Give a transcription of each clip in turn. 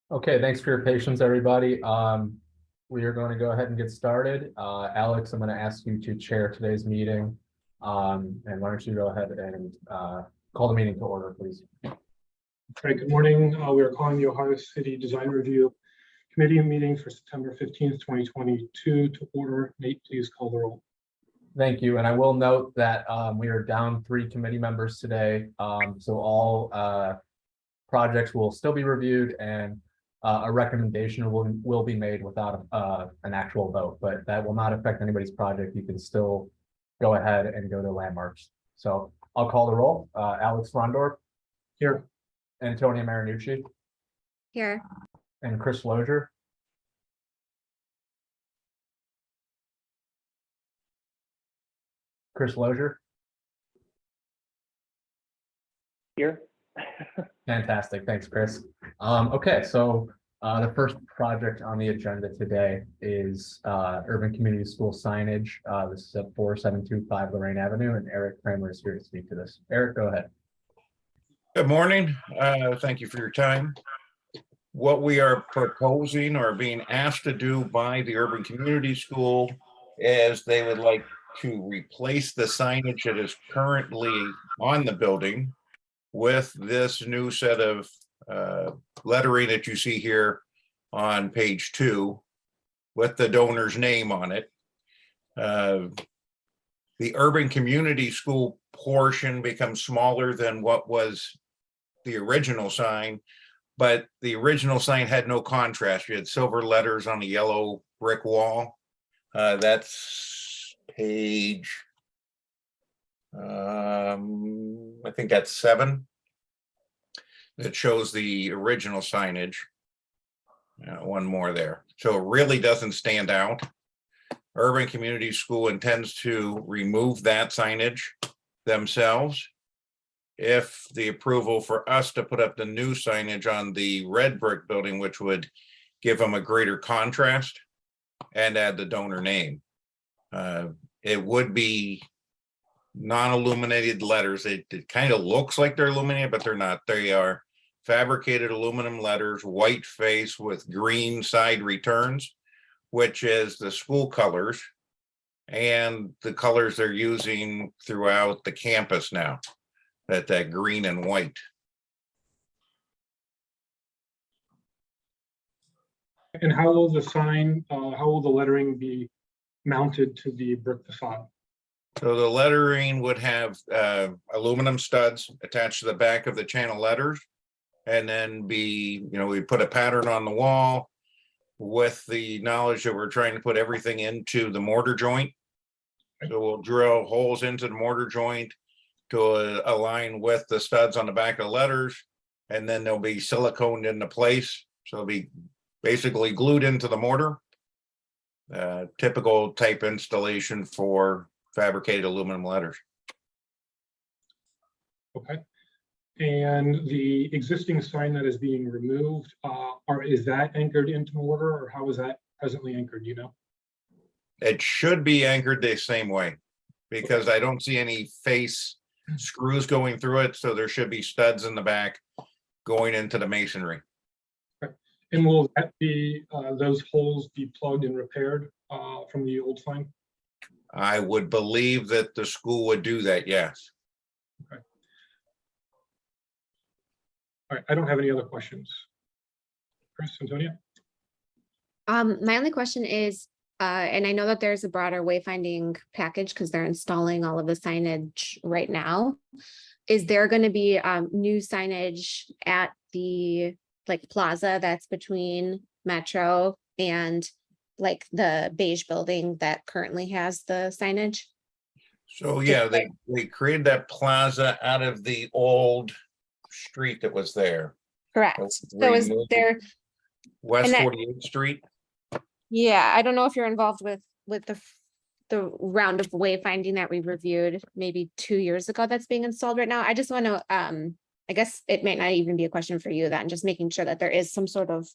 Okay, thanks for your patience, everybody. We are going to go ahead and get started. Alex, I'm going to ask you to chair today's meeting. And why don't you go ahead and call the meeting to order, please? All right, good morning. We are calling the Ohio City Design Review Committee meeting for September 15th, 2022 to order. Nate, please call the roll. Thank you. And I will note that we are down 3 committee members today. So all projects will still be reviewed and a recommendation will be made without an actual vote, but that will not affect anybody's project. You can still go ahead and go to landmarks. So I'll call the roll. Alex Frondorf. Here. Antonia Marinucci. Here. And Chris Lozier. Chris Lozier. Here. Fantastic. Thanks, Chris. Okay, so the first project on the agenda today is Urban Community School signage. This is at 4725 Lorraine Avenue, and Eric Kramer is here to speak to this. Eric, go ahead. Good morning. Thank you for your time. What we are proposing or being asked to do by the Urban Community School is they would like to replace the signage that is currently on the building with this new set of lettering that you see here on page 2 with the donor's name on it. The Urban Community School portion becomes smaller than what was the original sign, but the original sign had no contrast. You had silver letters on a yellow brick wall. That's page, I think that's 7. That shows the original signage. One more there. So it really doesn't stand out. Urban Community School intends to remove that signage themselves. If the approval for us to put up the new signage on the red brick building, which would give them a greater contrast and add the donor name. It would be non-illuminated letters. It kind of looks like they're illuminated, but they're not. They are fabricated aluminum letters, white face with green side returns, which is the school colors and the colors they're using throughout the campus now, that green and white. And how will the sign, how will the lettering be mounted to the brick facade? So the lettering would have aluminum studs attached to the back of the channel letters, and then we put a pattern on the wall with the knowledge that we're trying to put everything into the mortar joint. So we'll drill holes into the mortar joint to align with the studs on the back of the letters, and then they'll be siliconed into place. So they'll be basically glued into the mortar. Typical type installation for fabricated aluminum letters. Okay. And the existing sign that is being removed, is that anchored into mortar, or how is that presently anchored, you know? It should be anchored the same way, because I don't see any face screws going through it, so there should be studs in the back going into the masonry. Okay. And will that be those holes be plugged and repaired from the old sign? I would believe that the school would do that, yes. Okay. All right, I don't have any other questions. Chris, Antonia? My only question is, and I know that there's a broader wayfinding package because they're installing all of the signage right now. Is there going to be new signage at the plaza that's between Metro and the beige building that currently has the signage? So yeah, they created that plaza out of the old street that was there. Correct. So is there West 48th Street? Yeah, I don't know if you're involved with the round of wayfinding that we reviewed maybe 2 years ago that's being installed right now. I just want to I guess it might not even be a question for you then, just making sure that there is some sort of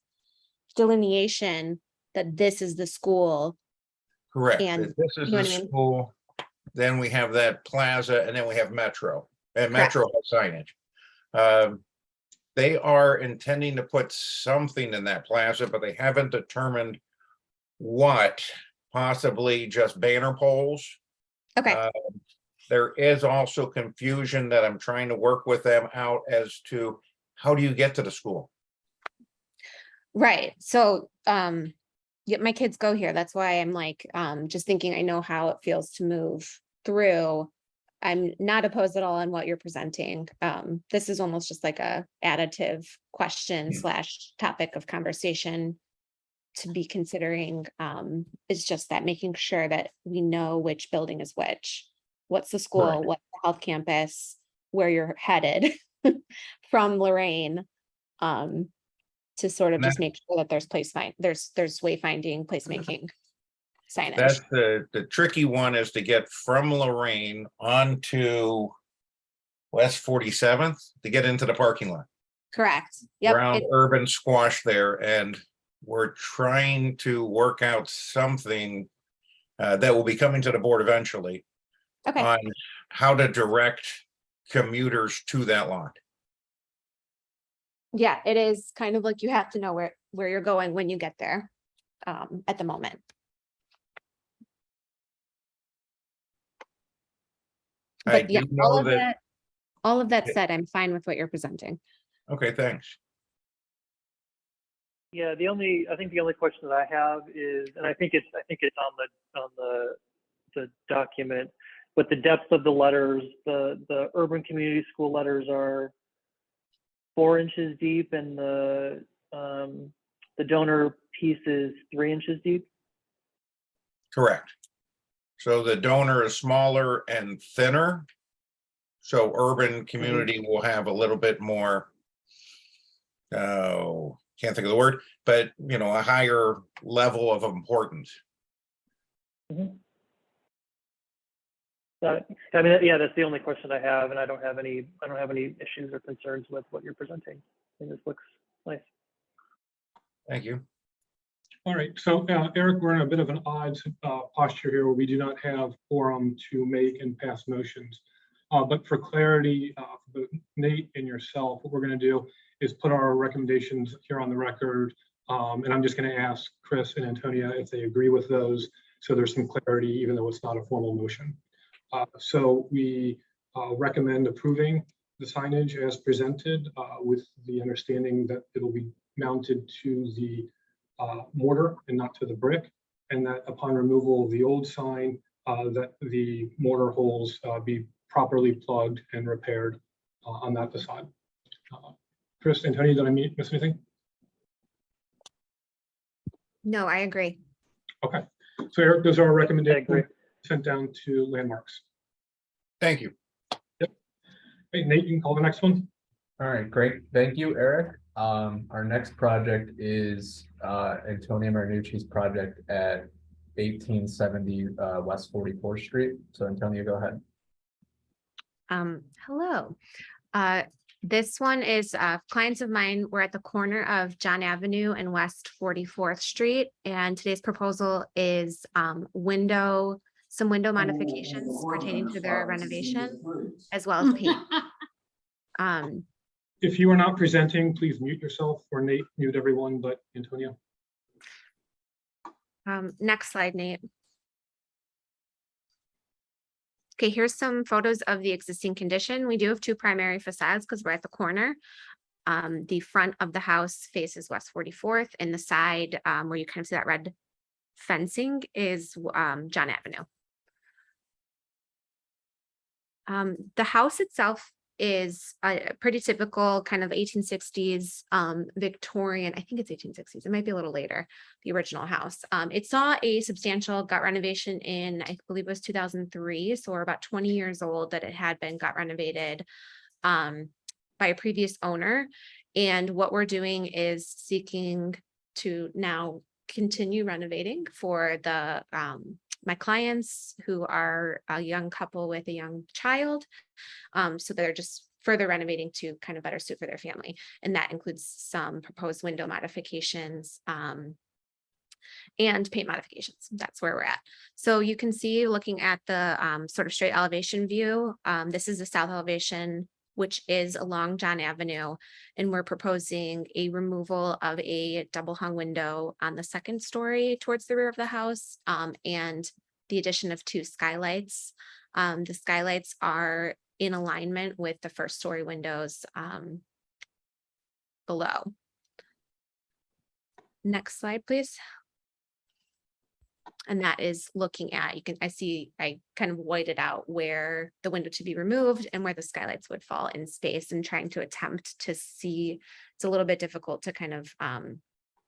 delineation that this is the school. Correct. And this is the school. Then we have that plaza, and then we have Metro. And Metro has signage. they are intending to put something in that plaza, but they haven't determined what, possibly just banner poles. Okay, There is also confusion that I'm trying to work with them out as to how do you get to the school? right. So, yeah, my kids go here. That's why I'm like, just thinking, I know how it feels to move through. I'm not opposed at all on what you're presenting. This is almost just like a additive question slash topic of conversation to be considering. It's just that making sure that we know which building is which. What's the school, Correct. what's the health campus, where you're headed from Lorraine. To sort of And just make sure that there's there's wayfinding, placemaking signage. That's the tricky one, is to get from Lorraine onto West 47th to get into the parking lot. Correct. Yep. Around urban squash there, and we're trying to work out something that will be coming to the board eventually Okay. on how to direct commuters to that lot. Yeah, it is kind of like you have to know where you're going when you get there, at the moment. I But yeah, do know that, all of that Yeah. said, I'm fine with what you're presenting. okay, thanks. Yeah, I think the only question that I have is, and I think it's on the document, but the depth of the letters, the urban community school letters are 4 inches deep, and the donor piece is 3 inches deep. Correct. So the donor is smaller and thinner. So urban community will have a little bit more, oh, can't think of the word, but you know, a higher level of importance. I mean, yeah, that's the only question I have, and I don't have any issues or concerns with what you're presenting. I think this looks nice. Thank you. All right, so Eric, we're in a bit of an odd posture here where we do not have quorum to make and pass motions. But for clarity, for Nate and yourself, what we're going to do is put our recommendations here on the record. And I'm just going to ask Chris and Antonia if they agree with those, so there's some clarity, even though it's not a formal motion. So we recommend approving the signage as presented, with the understanding that it'll be mounted to the mortar and not to the brick, and that upon removal of the old sign, that the mortar holes be properly plugged and repaired on that facade. Chris, Antonia, did I miss anything? No, I agree. Okay, so Eric, those are our I agree. recommendations sent down to Landmarks. Thank you. Hey, Nate, you can call the next one. All right, great. Thank you, Eric. Our next project is Antonia Marinucci's project at 1870 West 44th Street. So Antonia, go ahead. Hello. This one is clients of mine. We're at the corner of John Avenue and West 44th Street, and today's proposal is some window modifications pertaining to their renovation, as well as paint. If you are not presenting, please mute yourself, or Nate, mute everyone but Antonia. Next slide, Nate. Okay, here's some photos of the existing condition. We do have 2 primary facades because we're at the corner. The front of the house faces West 44th, and the side where you kind of see that red fencing is John Avenue. The house itself is a pretty typical kind of 1860s Victorian. I think it's 1860s. It might be a little later, the original house. It saw a substantial gut renovation in, I believe it was 2003. So we're about 20 years old that it had been gut renovated by a previous owner. And what we're doing is seeking to now continue renovating for the my clients, who are a young couple with a young child. So they're just further renovating to kind of better suit for their family. And that includes some proposed window modifications and paint modifications. That's where we're at. So you can see, looking at the sort of straight elevation view, this is the south elevation which is along John Avenue. And we're proposing a removal of a double hung window on the second story towards the rear of the house, and the addition of 2 skylights. The skylights are in alignment with the first story windows below. Next slide, please. And that is looking at, I kind of whited out where the window to be removed and where the skylights would fall in space, and trying to attempt to see. It's a little bit difficult to kind of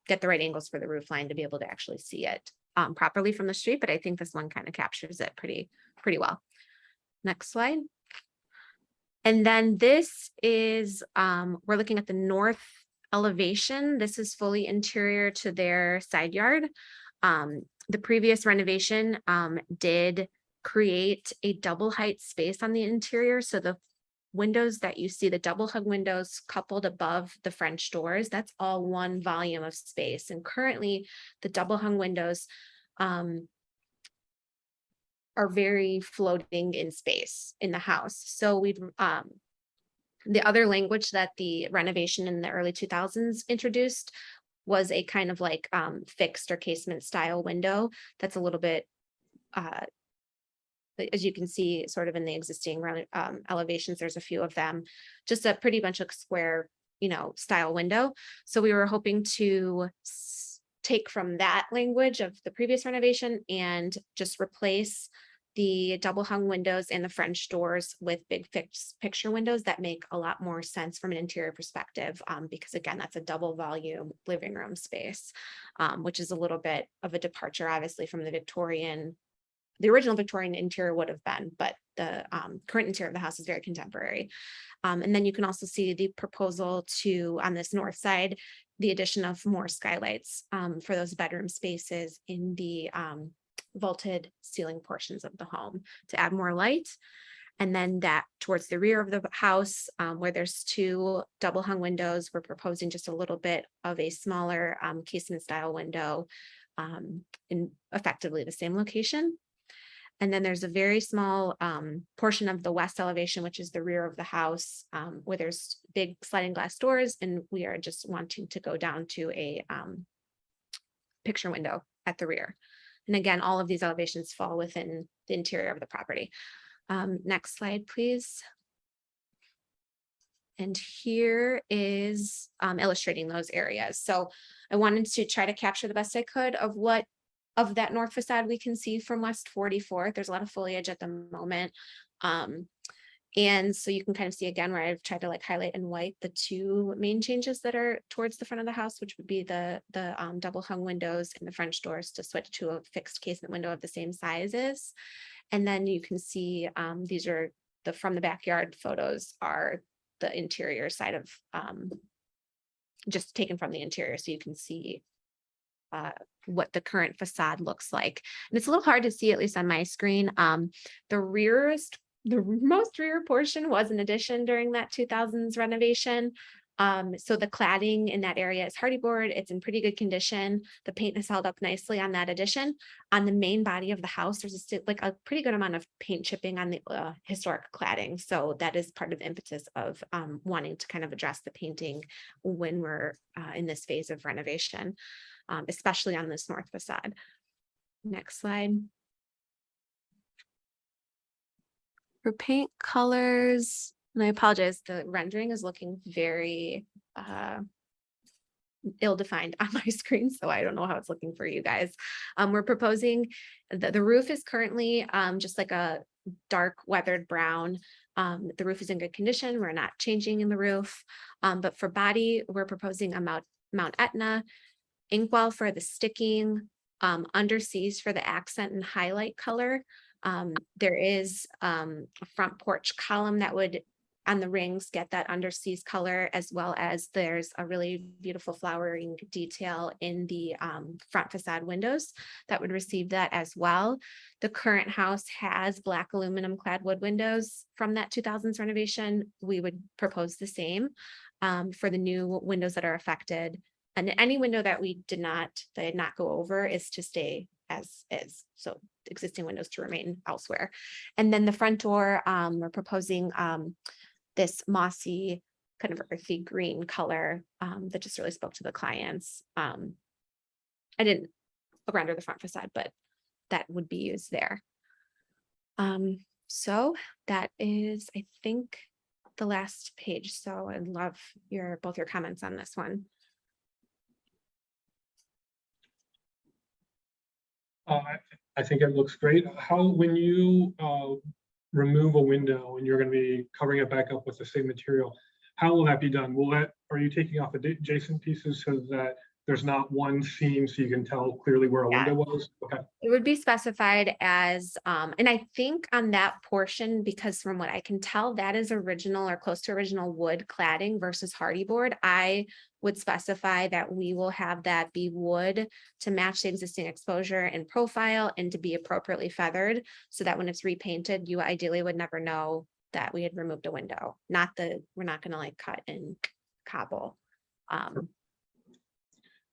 get the right angles for the roof line to be able to actually see it properly from the street, but I think this one kind of captures it pretty well. Next slide. And then this is, we're looking at the north elevation. This is fully interior to their side yard. The previous renovation did create a double height space on the interior. So the windows that you see, the double hung windows coupled above the French doors, that's all one volume of space. And currently the double hung windows are very floating in space in the house. So we've the other language that the renovation in the early 2000s introduced was a kind of like fixed or casement style window that's a little bit, as you can see, sort of in the existing elevations, there's a few of them, just a pretty bunch of square, style window. So we were hoping to take from that language of the previous renovation and just replace the double hung windows and the French doors with big fixed picture windows that make a lot more sense from an interior perspective, because again, that's a double volume living room space, which is a little bit of a departure, obviously, from the original Victorian interior would have been, but the current interior of the house is very contemporary. And then you can also see the proposal to, on this north side, the addition of more skylights for those bedroom spaces in the vaulted ceiling portions of the home to add more light. And then that towards the rear of the house, where there's 2 double hung windows, we're proposing just a little bit of a smaller casement style window in effectively the same location. And then there's a very small portion of the west elevation, which is the rear of the house, where there's big sliding glass doors, and we are just wanting to go down to a picture window at the rear. And again, all of these elevations fall within the interior of the property. Next slide, please. And here is illustrating those areas. So I wanted to try to capture the best I could of what of that north facade we can see from West 44th. There's a lot of foliage at the moment. And so you can kind of see again where I've tried to like highlight in white the 2 main changes that are towards the front of the house, which would be the double hung windows and the French doors to switch to a fixed casement window of the same sizes. And then you can see these are from the backyard photos are the interior side of just taken from the interior, so you can see what the current facade looks like. And it's a little hard to see, at least on my screen. The most rear portion was an addition during that 2000s renovation. So the cladding in that area is hardy board. It's in pretty good condition. The paint has held up nicely on that addition. On the main body of the house, there's a pretty good amount of paint chipping on the historic cladding. So that is part of the impetus of wanting to kind of address the painting when we're in this phase of renovation, especially on this north facade. Next slide. For paint colors, and I apologize, the rendering is looking very ill-defined on my screen, so I don't know how it's looking for you guys. We're proposing the roof is currently just like a dark weathered brown. The roof is in good condition. We're not changing in the roof, but for body, we're proposing a Mount Etna, inkwell for the sticking, underseas for the accent and highlight color. There is a front porch column that would, on the rings, get that underseas color, as well as there's a really beautiful flowering detail in the front facade windows that would receive that as well. The current house has black aluminum clad wood windows from that 2000s renovation. We would propose the same for the new windows that are affected. And any window that did not go over is to stay as is. So existing windows to remain elsewhere. And then the front door, we're proposing this mossy, kind of earthy green color, that just really spoke to the clients. I didn't render the front facade, but that would be used there. So that is, I think, the last page. So I'd love both your comments on this one. I think it looks great. How, when you remove a window and you're going to be covering it back up with the same material, how will that be done? Are you taking off adjacent pieces so that there's not one seam so you can tell clearly where a Yeah. window was? Okay. It would be specified as, and I think on that portion, because from what I can tell, that is original or close to original wood cladding versus hardy board. I would specify that we will have that be wood to match the existing exposure and profile and to be appropriately feathered, so that when it's repainted, you ideally would never know that we had removed a window. We're not gonna like cut and cobble.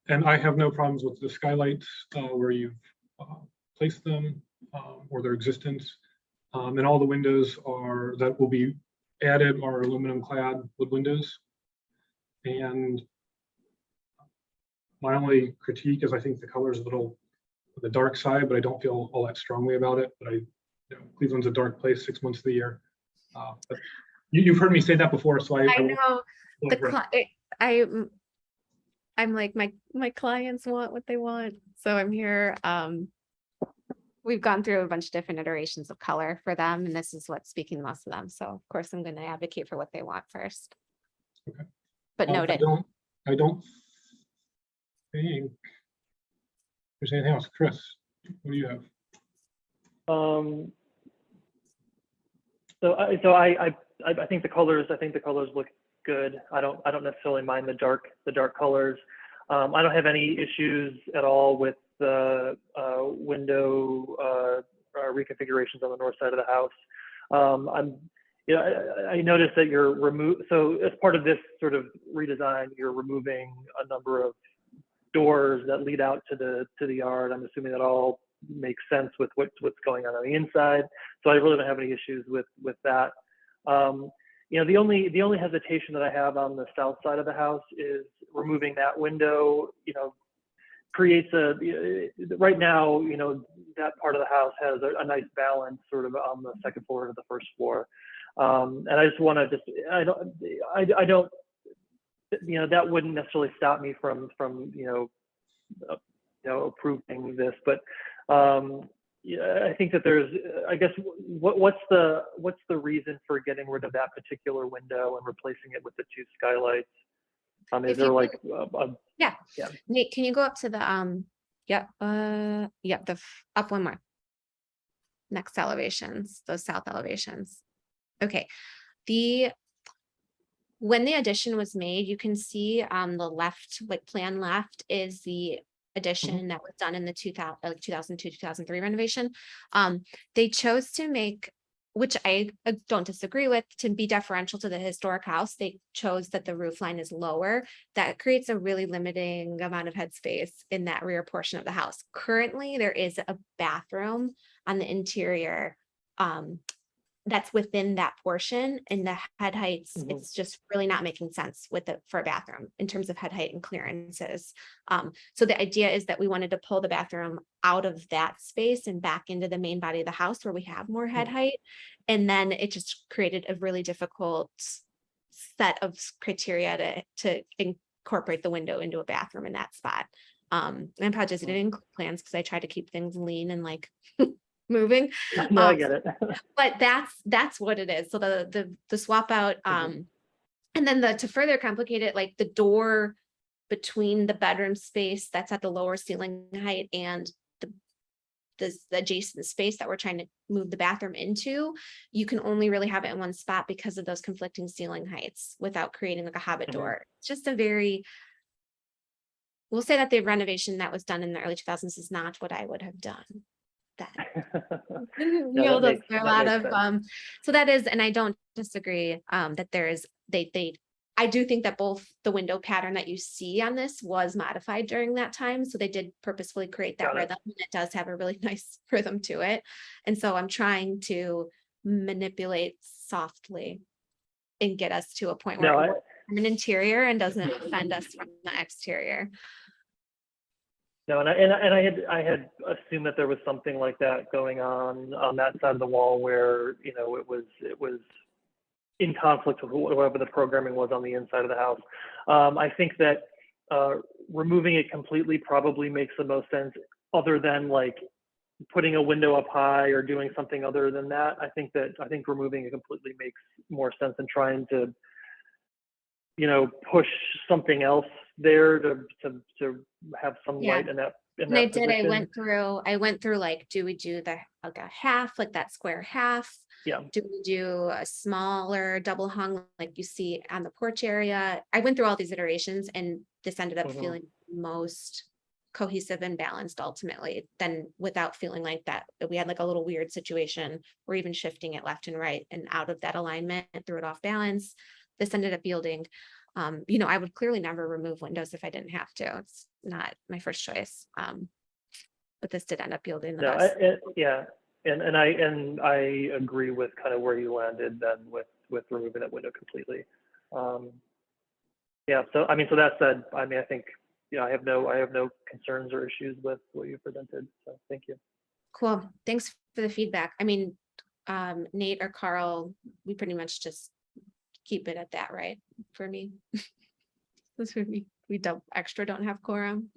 And I have no problems with the skylights where you've placed them or their existence. And all the windows that will be added are aluminum clad wood windows. And my only critique is I think the color is a little on the dark side, but I don't feel all that strongly about it. But Cleveland's a dark place 6 months of the year. But you've heard me say that before, so I know I'm like, my clients want what they want, so I'm here. We've gone through a bunch of different iterations of color for them, and this is what's speaking the most to them. So of course I'm going to advocate for what they want first. Okay. But noted. I don't think there's anything else. Chris, what do you have? So I think the colors look good. I don't necessarily mind the dark colors. I don't have any issues at all with the window reconfigurations on the north side of the house. I noticed that so as part of this sort of redesign, you're removing a number of doors that lead out to the yard. I'm assuming that all makes sense with what's going on the inside. So I really don't have any issues with that. The only hesitation that I have on the south side of the house is removing that window. Creates right now, that part of the house has a nice balance sort of on the second floor to the first floor. And I just want to I don't, that wouldn't necessarily stop me from approving this, but I think that there's, I guess, what's the reason for getting rid of that particular window and replacing it with the two skylights? Is there like yeah. Nate, can you go up to the up one more. Next elevations, those south elevations. Okay. When the addition was made, you can see on the left, like plan left, is the addition that was done in the 2002, 2003 renovation. They chose to make, which I don't disagree with, to be deferential to the historic house. They chose that the roof line is lower. That creates a really limiting amount of headspace in that rear portion of the house. Currently, there is a bathroom on the interior that's within that portion, and the head heights, it's just really not making sense for a bathroom in terms of head height and clearances. So the idea is that we wanted to pull the bathroom out of that space and back into the main body of the house where we have more head height. And then it just created a really difficult set of criteria to incorporate the window into a bathroom in that spot. I apologize, I didn't include plans because I try to keep things lean and like moving. No, I get it. But that's what it is. So the swap out, and then to further complicate it, like the door between the bedroom space that's at the lower ceiling height and the adjacent space that we're trying to move the bathroom into, you can only really have it in one spot because of those conflicting ceiling heights without creating like a hobbit door. It's just we'll say that the renovation that was done in the early 2000s is not what I would have done. So that is, and I don't disagree that there is, I do think that both the window pattern that you see on this was modified during that time. So they did purposefully create that rhythm. And it does have a really nice rhythm to it. And so I'm trying to manipulate softly and get us to a point No, where I- it works from an interior and doesn't offend us from the exterior. No, and I had assumed that there was something like that going on that side of the wall where, you know, it was in conflict with whatever the programming was on the inside of the house. I think that removing it completely probably makes the most sense, other than like putting a window up high or doing something other than that. I think removing it completely makes more sense than trying to, you know, push something else there to have some Yeah. light in that And I position. I went through like, do we do the like a half, like that square half? Yeah. Do we do a smaller double hung like you see on the porch area? I went through all these iterations and this ended up Mhm. feeling most cohesive and balanced ultimately, then without feeling like that we had like a little weird situation or even shifting it left and right and out of that alignment and threw it off balance. This ended up yielding, you know, I would clearly never remove windows if I didn't have to. It's not my first choice. But this did end up yielding the No, best. yeah, and I agree with kind of where you landed then with removing that window completely. Yeah, so I mean, so that said, I mean, I think, yeah, I have no concerns or issues with what you presented. So thank you. Cool. Thanks for the feedback. I mean, Nate or Carl, we pretty much just keep it at that, right? For me. That's for me. We don't have quorum.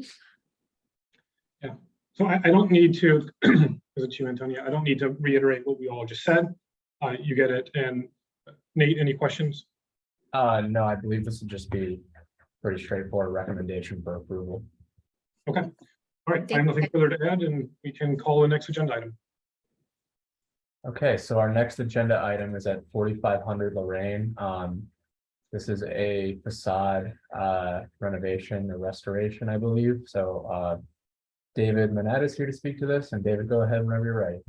So I don't need to, is it you, Antonia? I don't need to reiterate what we all just said. You get it. And Nate, any questions? No, I believe this would just be pretty straightforward recommendation for approval. Okay. All right. I have nothing further to add, and we can call the next agenda item. Okay, so our next agenda item is at 4500 Lorraine. This is a facade renovation or restoration, I believe. So David Manette is here to speak to this, and David, go ahead whenever you're ready.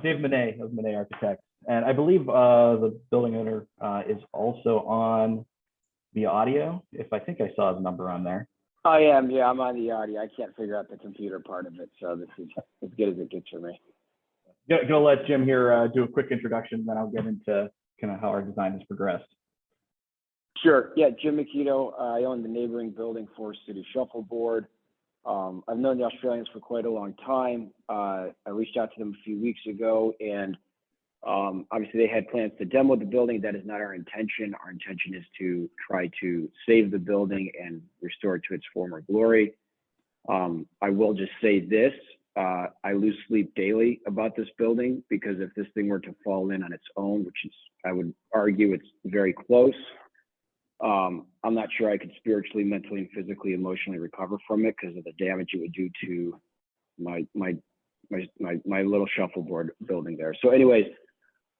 Dave Monet of Monet Architects, and I believe the building owner is also on the audio. I think I saw his number on there. I am, yeah, I'm on the audio. I can't figure out the computer part of it, so this is as good as it gets for me. Gonna let Jim here do a quick introduction, then I'll get into kind of how our design has progressed. Sure, yeah, Jim Makito. I own the neighboring building, Forest City Shuffleboard. I've known the Australians for quite a long time. I reached out to them a few weeks ago, and obviously they had plans to demo the building. That is not our intention. Our intention is to try to save the building and restore it to its former glory. I will just say this, I lose sleep daily about this building, because if this thing were to fall in on its own, which is, I would argue it's very close, I'm not sure I could spiritually, mentally, and physically, emotionally recover from it because of the damage it would do to my little shuffleboard building there. So anyways,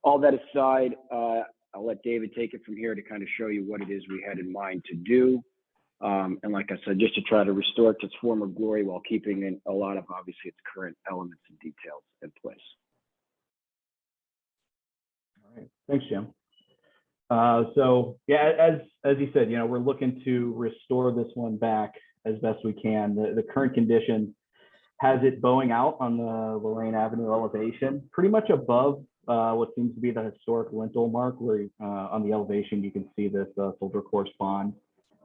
all that aside, I'll let David take it from here to kind of show you what it is we had in mind to do. And like I said, just to try to restore it to its former glory while keeping in a lot of, obviously, its current elements and details in place. All right, thanks, Jim. So yeah, as you said, you know, we're looking to restore this one back as best we can. The current condition has it bowing out on the Lorraine Avenue elevation, pretty much above what seems to be the historic lintel mark, where on the elevation you can see this Soldier Course Pond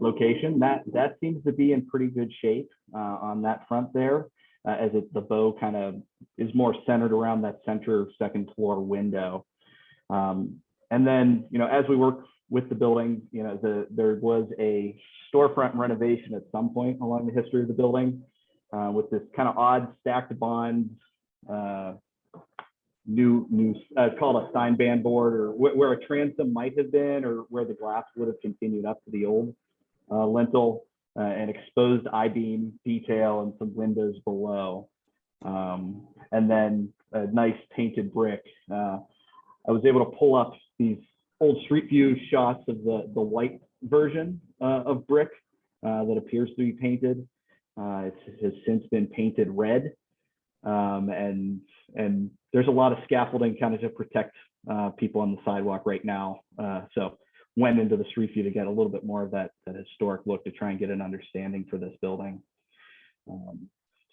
location. That seems to be in pretty good shape on that front there, as the bow kind of is more centered around that center second floor window. And then, you know, as we work with the building, you know, there was a storefront renovation at some point along the history of the building with this kind of odd stacked bond, new called a Steinband board, or where a transom might have been, or where the glass would have continued up to the old lintel, and exposed I-beam detail and some windows below. And then a nice painted brick. I was able to pull up these old street view shots of the white version of brick that appears to be painted. It has since been painted red, and there's a lot of scaffolding kind of to protect people on the sidewalk right now. So went into the street view to get a little bit more of that historic look to try and get an understanding for this building.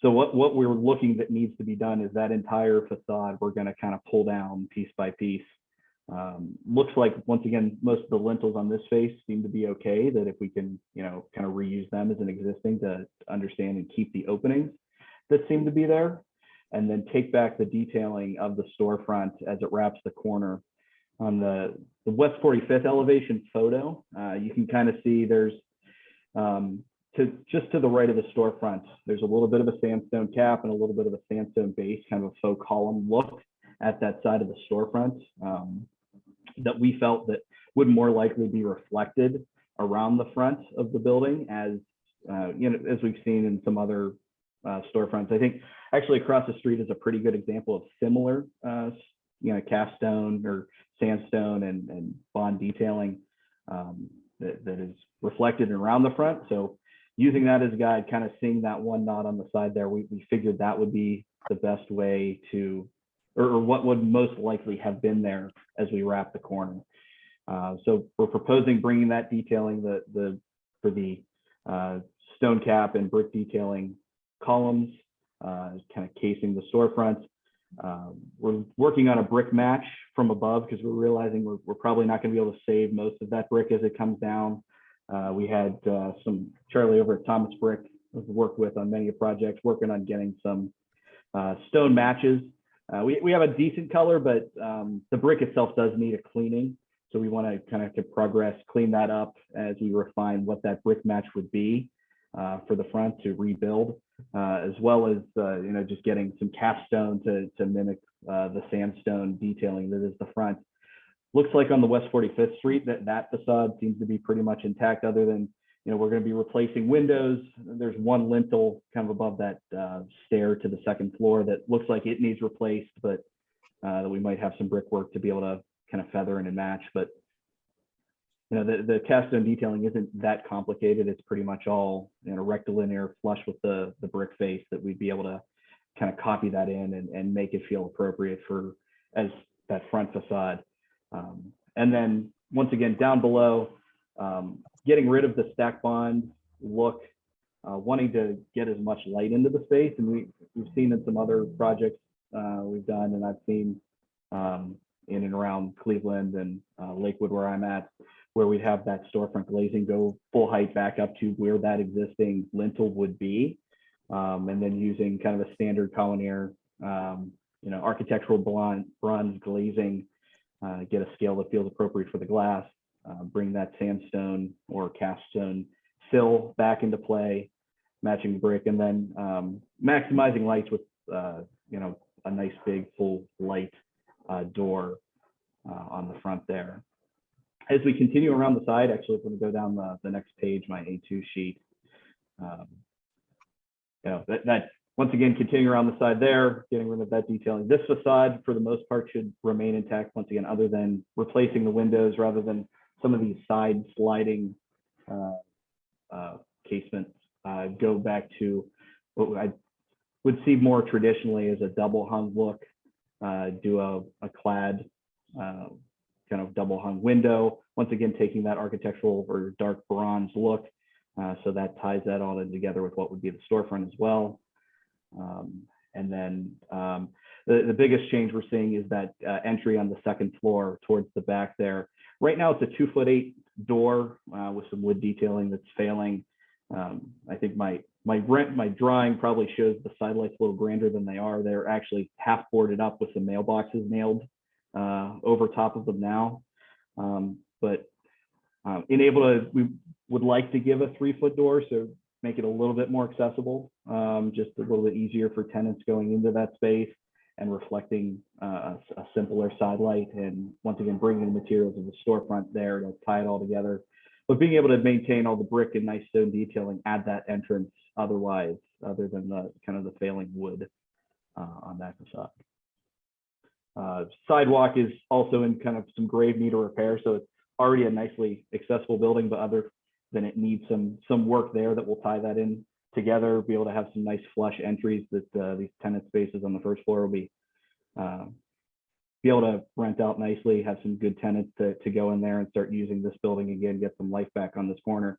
So what we're looking that needs to be done is that entire facade, we're going to kind of pull down piece by piece. Looks like, once again, most of the lintels on this face seem to be okay, that if we can, you know, kind of reuse them as an existing to understand and keep the openings that seem to be there, and then take back the detailing of the storefront as it wraps the corner. On the West 45th elevation photo, you can kind of see there's, just to the right of the storefront, there's a little bit of a sandstone cap and a little bit of a sandstone base, kind of a faux column look at that side of the storefront, that we felt that would more likely be reflected around the front of the building, as you know, as we've seen in some other storefronts. I think actually across the street is a pretty good example of similar, you know, cast stone or sandstone and bond detailing that is reflected around the front. So using that as a guide, kind of seeing that one knot on the side there, we figured that would be the best way to, or what would most likely have been there as we wrap the corner. So we're proposing bringing that detailing for the stone cap and brick detailing columns, kind of casing the storefront. We're working on a brick match from above because we're realizing we're probably not going to be able to save most of that brick as it comes down. We had some Charlie over at Thomas Brick we've worked with on many projects, working on getting some stone matches. We have a decent color, but the brick itself does need a cleaning. So we want to kind of progress, clean that up as we refine what that brick match would be for the front to rebuild, as well as you know, just getting some cast stone to mimic the sandstone detailing that is the front. Looks like on the West 45th Street that facade seems to be pretty much intact, other than, you know, we're going to be replacing windows. There's one lintel kind of above that stair to the second floor that looks like it needs replaced, but we might have some brickwork to be able to kind of feather in and match. But you know, the cast stone detailing isn't that complicated. It's pretty much all, you know, rectilinear flush with the brick face that we'd be able to kind of copy that in and make it feel appropriate for as that front facade. And then once again, down below, getting rid of the stack bond look, wanting to get as much light into the space. And we've seen in some other projects we've done, and I've seen in and around Cleveland and Lakewood, where I'm at, where we'd have that storefront glazing go full height back up to where that existing lintel would be. And then using kind of a standard Colonier, you know, architectural bronze glazing, get a scale that feels appropriate for the glass, bring that sandstone or cast stone fill back into play, matching the brick, and then maximizing lights with, you know, a nice big full light door on the front there. As we continue around the side, actually, if we go down the next page, my A2 sheet, you know, that once again, continuing around the side there, getting rid of that detailing. This facade, for the most part, should remain intact, once again, other than replacing the windows rather than some of these side sliding casements. Go back to what I would see more traditionally as a double hung look, do a clad kind of double hung window, once again taking that architectural or dark bronze look, so that ties that all in together with what would be the storefront as well. And then the biggest change we're seeing is that entry on the second floor towards the back there. Right now it's a 2'8" door with some wood detailing that's failing. I think my drawing probably shows the side lights a little grander than they are. They're actually half boarded up with some mailboxes nailed over top of them now. But we would like to give a 3-foot door, so make it a little bit more accessible, just a little bit easier for tenants going into that space and reflecting a simpler side light, and once again bringing the materials of the storefront there to tie it all together, but being able to maintain all the brick and nice stone detailing at that entrance otherwise, other than the kind of the failing wood on that facade. Sidewalk is also in kind of some grave need of repair, so it's already a nicely accessible building, but other than it needs some work there that will tie that in together, be able to have some nice flush entries that these tenant spaces on the first floor will be able to rent out nicely, have some good tenants to go in there and start using this building again, get some life back on this corner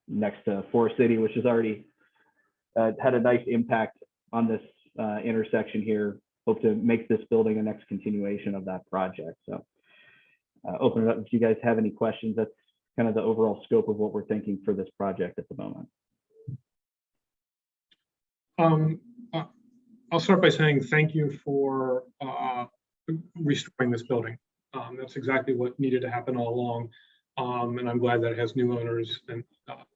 next to Forest City, which is already had a nice impact on this intersection here. Hope to make this building a next continuation of that project. So open it up if you guys have any questions. That's kind of the overall scope of what we're thinking for this project at the moment. I'll start by saying thank you for restoring this building. That's exactly what needed to happen all along. And I'm glad that it has new owners, and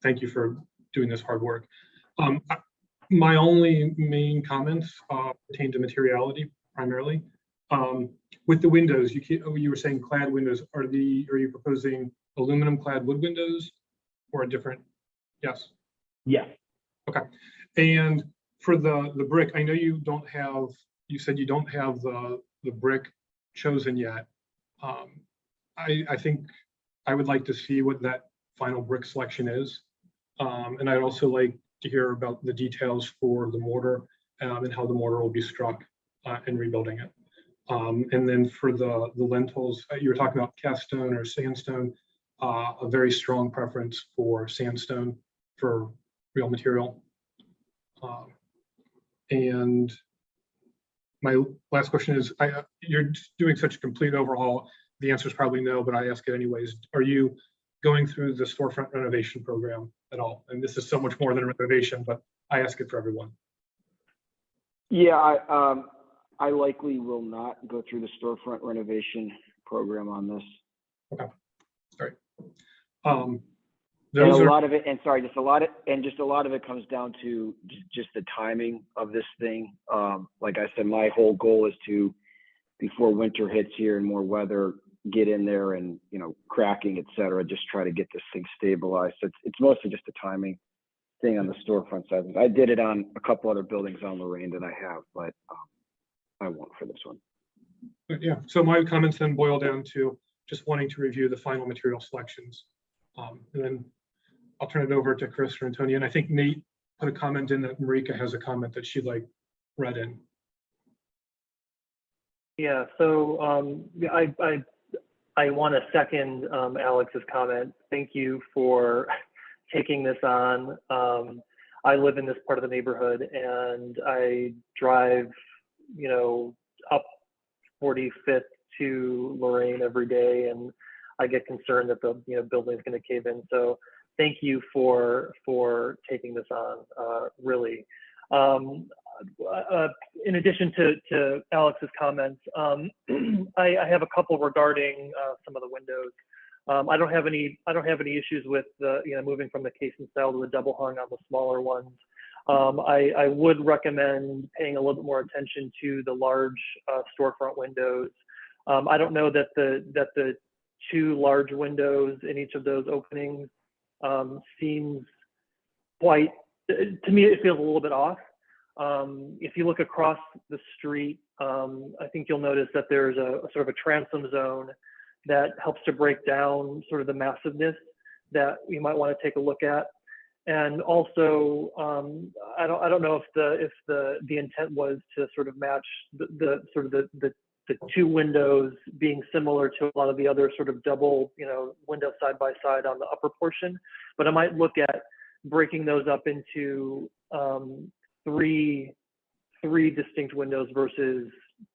thank you for doing this hard work. My only main comments pertain to materiality primarily. With the windows, you were saying clad windows. Are you proposing aluminum clad wood windows or a different? Yes. Yeah. Okay. And for the brick, I know you said you don't have the brick chosen yet. I think I would like to see what that final brick selection is. And I'd also like to hear about the details for the mortar and how the mortar will be struck in rebuilding it. And then for the lintels, you were talking about cast stone or sandstone, a very strong preference for sandstone for real material. And my last question is, you're doing such a complete overhaul. The answer is probably no, but I ask it anyways. Are you going through the storefront renovation program at all? And this is so much more than a renovation, but I ask it for everyone. Yeah, I likely will not go through the storefront renovation program on this. Okay, all right. And Those a are, lot of it, and sorry, just a lot of it comes down to just the timing of this thing. Like I said, my whole goal is to, before winter hits here and more weather, get in there and, you know, cracking, et cetera, just try to get this thing stabilized. So it's mostly just a timing thing on the storefront side. I did it on a couple other buildings on Lorraine that I have, but I won't for this one. yeah, so my comments then boil down to just wanting to review the final material selections. And then I'll turn it over to Chris or Antonia. And I think Nate put a comment in that Marika has a comment that she'd like read in. Yeah, so I want to second Alex's comment. Thank you for taking this on. I live in this part of the neighborhood, and I drive, you know, up 45th to Lorraine every day, and I get concerned that the building is going to cave in. So thank you for taking this on, really. In addition to Alex's comments, I have a couple regarding some of the windows. I don't have any issues with moving from the caisson style to the double hung on the smaller ones. I would recommend paying a little bit more attention to the large storefront windows. I don't know that the two large windows in each of those openings seems quite, to me, it feels a little bit off. If you look across the street, I think you'll notice that there's a sort of a transom zone that helps to break down sort of the massiveness that you might want to take a look at. And also, I don't know if the intent was to sort of match the two windows being similar to a lot of the other sort of double, windows side by side on the upper portion, but I might look at breaking those up into three distinct windows versus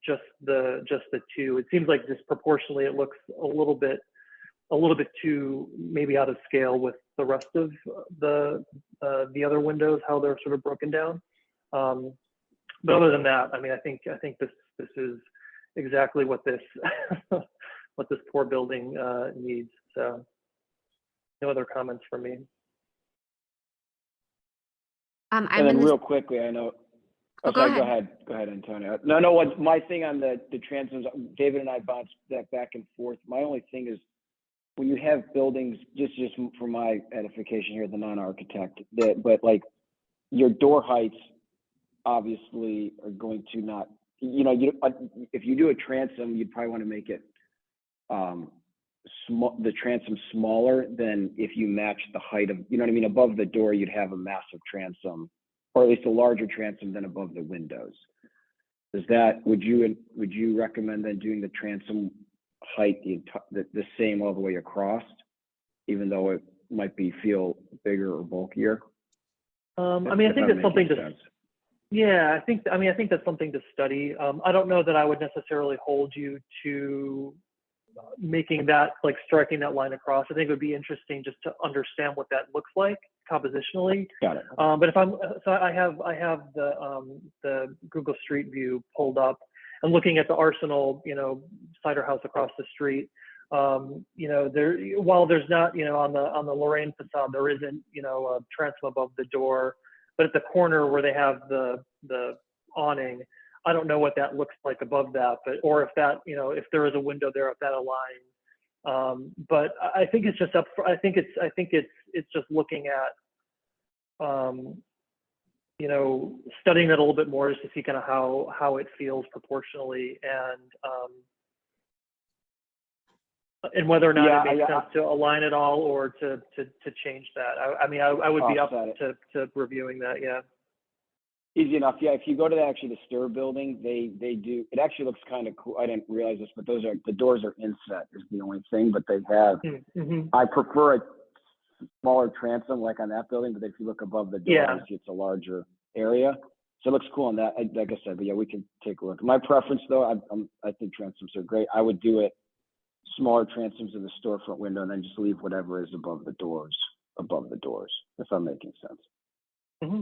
just the two. It seems like disproportionately it looks a little bit too maybe out of scale with the rest of the other windows, how they're sort of broken down. But other than that, I mean, I think this is exactly what this what this poor building needs. So no other comments from me. I'm And in then this, real quickly, I know. Oh, Oh, go sorry, ahead. go ahead, Antonio. No, what my thing on the transoms, David and I bounced that back and forth. My only thing is when you have buildings, just for my edification here, the non-architect, but like your door heights obviously are going to not, if you do a transom, you'd probably want to make it the transom smaller than if you match the height of, above the door, you'd have a massive transom, or at least a larger transom than above the windows. Would you recommend then doing the transom height the same all the way across, even though it might feel bigger or bulkier? I mean, I if think I'm that's something making to, sense. yeah, I think that's something to study. I don't know that I would necessarily hold you to making that, like striking that line across. I think it would be interesting just to understand what that looks like compositionally. Got it. But if I have the Google Street View pulled up and looking at the Arsenal, cider house across the street. While there's not, on the Lorraine facade, there isn't, a transom above the door, but at the corner where they have the awning, I don't know what that looks like above that, or if that, if there is a window there, if that aligns. But I think it's just I think it's just looking at, studying that a little bit more just to see kind of how it feels proportionally and whether or not Yeah, it makes I- sense to align it all or to change that. I would be up Offset to reviewing that. Yeah. Easy enough. Yeah, if you go to the Stir building, they do. It actually looks kind of cool. I didn't realize this, but the doors are inset is the only thing. But they have. Mm-hmm. I prefer a smaller transom like on that building, but if you look above the door, Yeah. you see it's a larger area. So it looks cool on that. Like I said, but yeah, we can take a look. My preference though, I think transoms are great. I would do it smaller transoms in the storefront window and then just leave whatever is above the doors, if I'm making sense. Mm-hmm.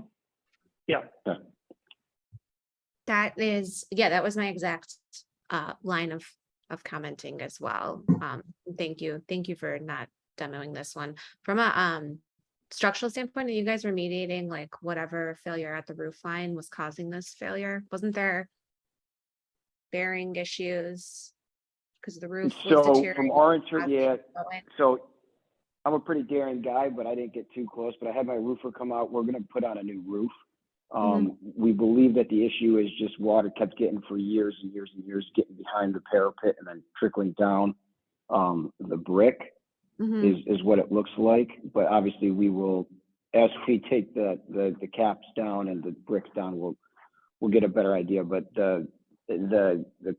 Yeah. That was my exact line of commenting as well. Thank you for not demoing this one. From a structural standpoint, are you guys remediating like whatever failure at the roof line was causing this failure? Wasn't there bearing issues because the roof was So deteriorating? from our so I'm a pretty daring guy, but I didn't get too close. But I had my roofer come out. We're going to put on a new roof. We believe that the issue is just water kept getting for years and years and years, getting behind the parapet and then trickling down the brick is what it looks like. But obviously we will, as we take the caps down and the bricks down, we'll get a better idea. But the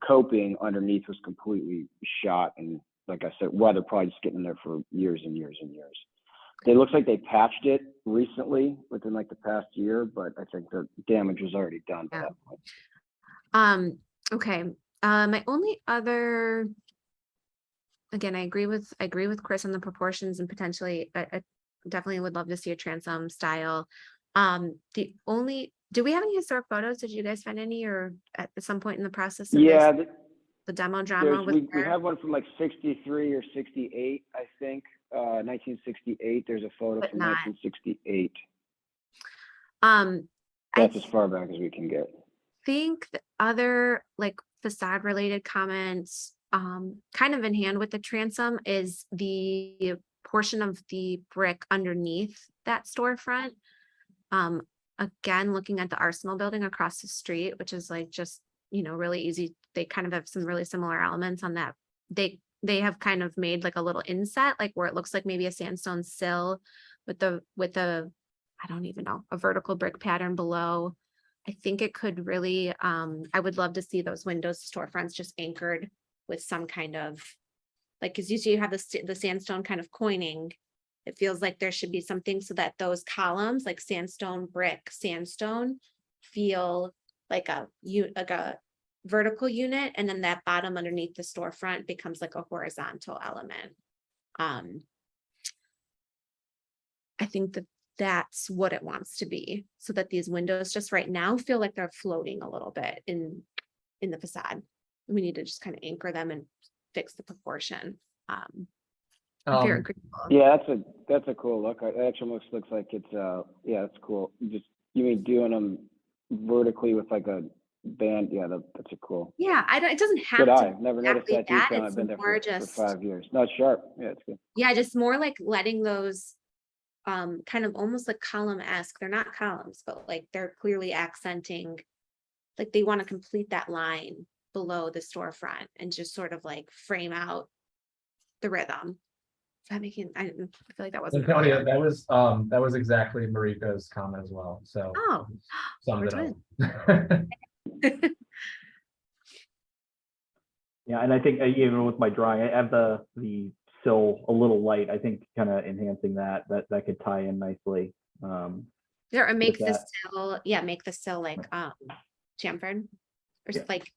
coping underneath was completely shot, and like I said, weather probably just getting there for years and years and years. It looks like they patched it recently within like the past year, but I think the damage was already done by that point. Okay. My only other, again, I agree with Chris on the proportions and potentially I definitely would love to see a transom style. Do we have any historic photos? Did you guys find any, or at some point in the process of Yeah, this, the demo drama was we there? have one from like 63 or 68, I think. 1968. There's a photo But from not- 1968. I That's as far back as we can get. think the other like facade related comments, kind of in hand with the transom, is the portion of the brick underneath that storefront. Again, looking at the Arsenal building across the street, which is like just, really easy. They kind of have some really similar elements on that. They have kind of made like a little inset, like where it looks like maybe a sandstone sill with the I don't even know, a vertical brick pattern below. I think it could really, I would love to see those windows, storefronts just anchored with some kind of, like, because usually you have the sandstone kind of coining. It feels like there should be something so that those columns, like sandstone, brick, sandstone, feel like a vertical unit, and then that bottom underneath the storefront becomes like a horizontal element. I think that's what it wants to be, so that these windows just right now feel like they're floating a little bit in the facade. We need to just kind of anchor them and fix the proportion. If you're agreeable. Yeah, that's a cool look. It actually looks like it's yeah, that's cool. You mean doing them vertically with like a band? Yeah, that's a cool. Yeah, it doesn't have Good to eye. be I've never noticed that exactly detail. that. I've been there It's more for just 5 years. No, it's sharp. Yeah, it's good. Yeah, just more like letting those kind of almost like column-esque. They're not columns, but like they're clearly accenting, like they want to complete that line below the storefront and just sort of like frame out the rhythm. Is that making, I feel like that wasn't. Antonio, that was exactly Marika's comment as well. So Oh, summed we're it up. Yeah, and I think even with my drawing, I have the sill a little light. I think kind of enhancing that could tie in nicely. Or make the that. sill, yeah, make the sill like, chamfered. Or Yeah. like,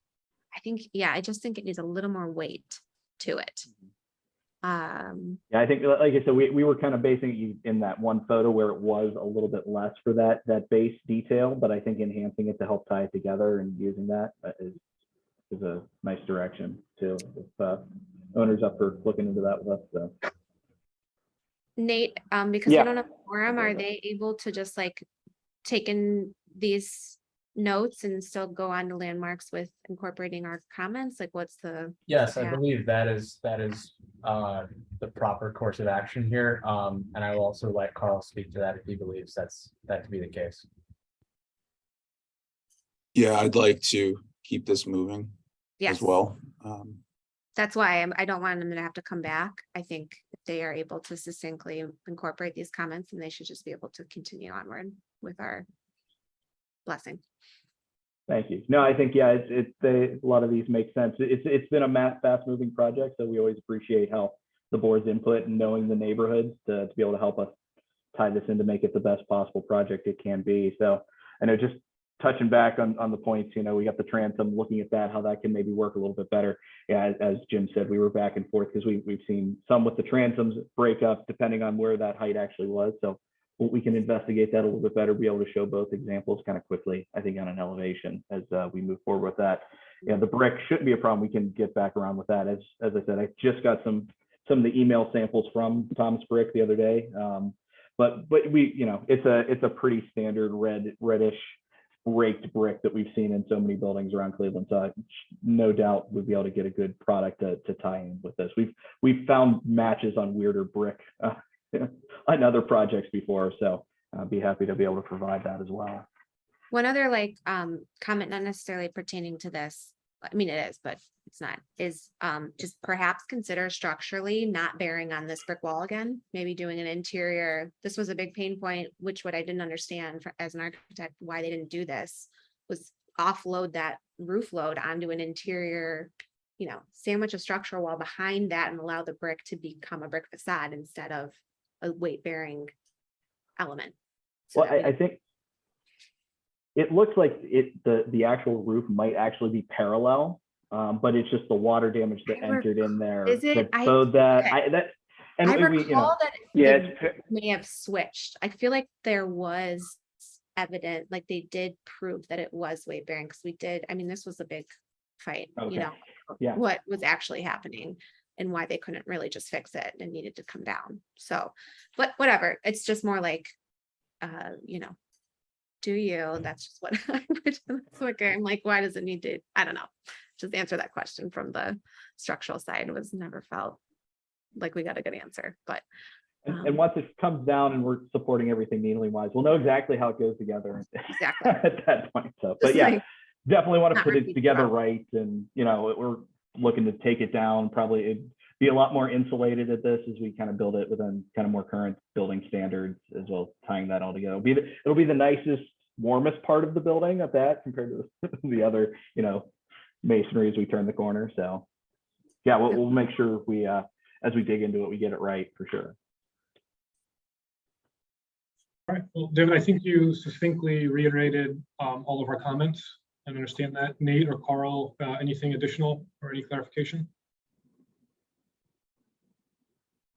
I think, yeah, I just think it needs a little more weight to it. Yeah, I think, like I said, we were kind of basing it in that one photo where it was a little bit less for that base detail, but I think enhancing it to help tie it together and using that is a nice direction too. If owners up for looking into that with us, so. Nate, because we Yeah. don't have a forum, are they able to just like take in these notes and still go on to landmarks with incorporating our comments? Like what's the? Yes, I Yeah. believe that is the proper course of action here. And I will also let Carl speak to that if he believes that's that to be the case. Yeah, I'd like to keep this moving Yes, as well. that's why I don't want them to have to come back. I think if they are able to succinctly incorporate these comments, and they should just be able to continue onward with our blessing. Thank you. No, I think, yeah, a lot of these make sense. It's been a fast moving project, so we always appreciate how the board's input and knowing the neighborhoods to be able to help us tie this in to make it the best possible project it can be. So I know, just touching back on the points, you know, we got the transom, looking at that, how that can maybe work a little bit better. Yeah, as Jim said, we were back and forth because we've seen some with the transoms break up depending on where that height actually was. So we can investigate that a little bit better, be able to show both examples kind of quickly, I think, on an elevation as we move forward with that. Yeah, the brick shouldn't be a problem. We can get back around with that. As I said, I just got some of the email samples from Thomas Brick the other day. But we, you know, it's a pretty standard reddish raked brick that we've seen in so many buildings around Cleveland. So no doubt we'll be able to get a good product to tie in with this. We've found matches on weirder brick on other projects before, so I'll be happy to be able to provide that as well. One other like comment, not necessarily pertaining to this, I mean, it is, but it's not, is just perhaps consider structurally not bearing on this brick wall again, maybe doing an interior. This was a big pain point, which what I didn't understand as an architect, why they didn't do this was offload that roof load onto an interior, you know, sandwich a structural wall behind that and allow the brick to become a brick facade instead of a weight bearing element. So Well, I think it looks like the actual roof might actually be parallel, but it's just the water damage that entered in there. Is it? So that I we, you know, recall that Yeah, they may have switched. I feel like there was evident, like they did prove that it was weight bearing because we did. I mean, this was a big fight, Okay. you know, Yeah. what was actually happening and why they couldn't really just fix it and needed to come down. So, but whatever, it's just more like, you know, do you, that's just what I would, that's what I'm like, why does it need to, I don't know. Just answer that question from the structural side was never felt like we got a good answer, but. And once it comes down and we're supporting everything neatly wise, we'll know exactly how it goes together Exactly. at that point. So, Just but yeah, like, definitely want to not put it repeat together yourself. right. And, you know, we're looking to take it down. Probably it'd be a lot more insulated at this as we kind of build it within kind of more current building standards, as well as tying that all together. It'll be the nicest, warmest part of the building at that compared to the other, you know, masonry as we turn the corner. So yeah, we'll make sure we, as we dig into it, we get it right for sure. All right, well, David, I think you succinctly reiterated all of our comments. I understand that. Nate or Carl, anything additional or any clarification?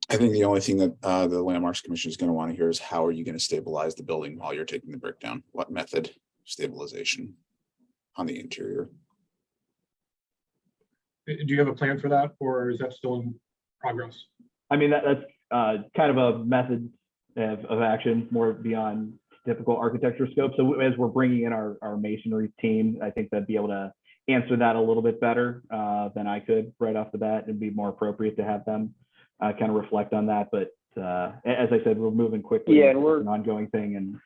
I think the only thing that the Landmarks Commission is going to want to hear is how are you going to stabilize the building while you're taking the brick down? What method of stabilization on the interior? Do you have a plan for that, or is that still in progress? I mean, that's kind of a method of action more beyond typical architecture scope. So as we're bringing in our masonry team, I think they'd be able to answer that a little bit better than I could right off the bat. It'd be more appropriate to have them kind of reflect on that. But as I said, we're moving quickly. Yeah, and it's an ongoing thing, and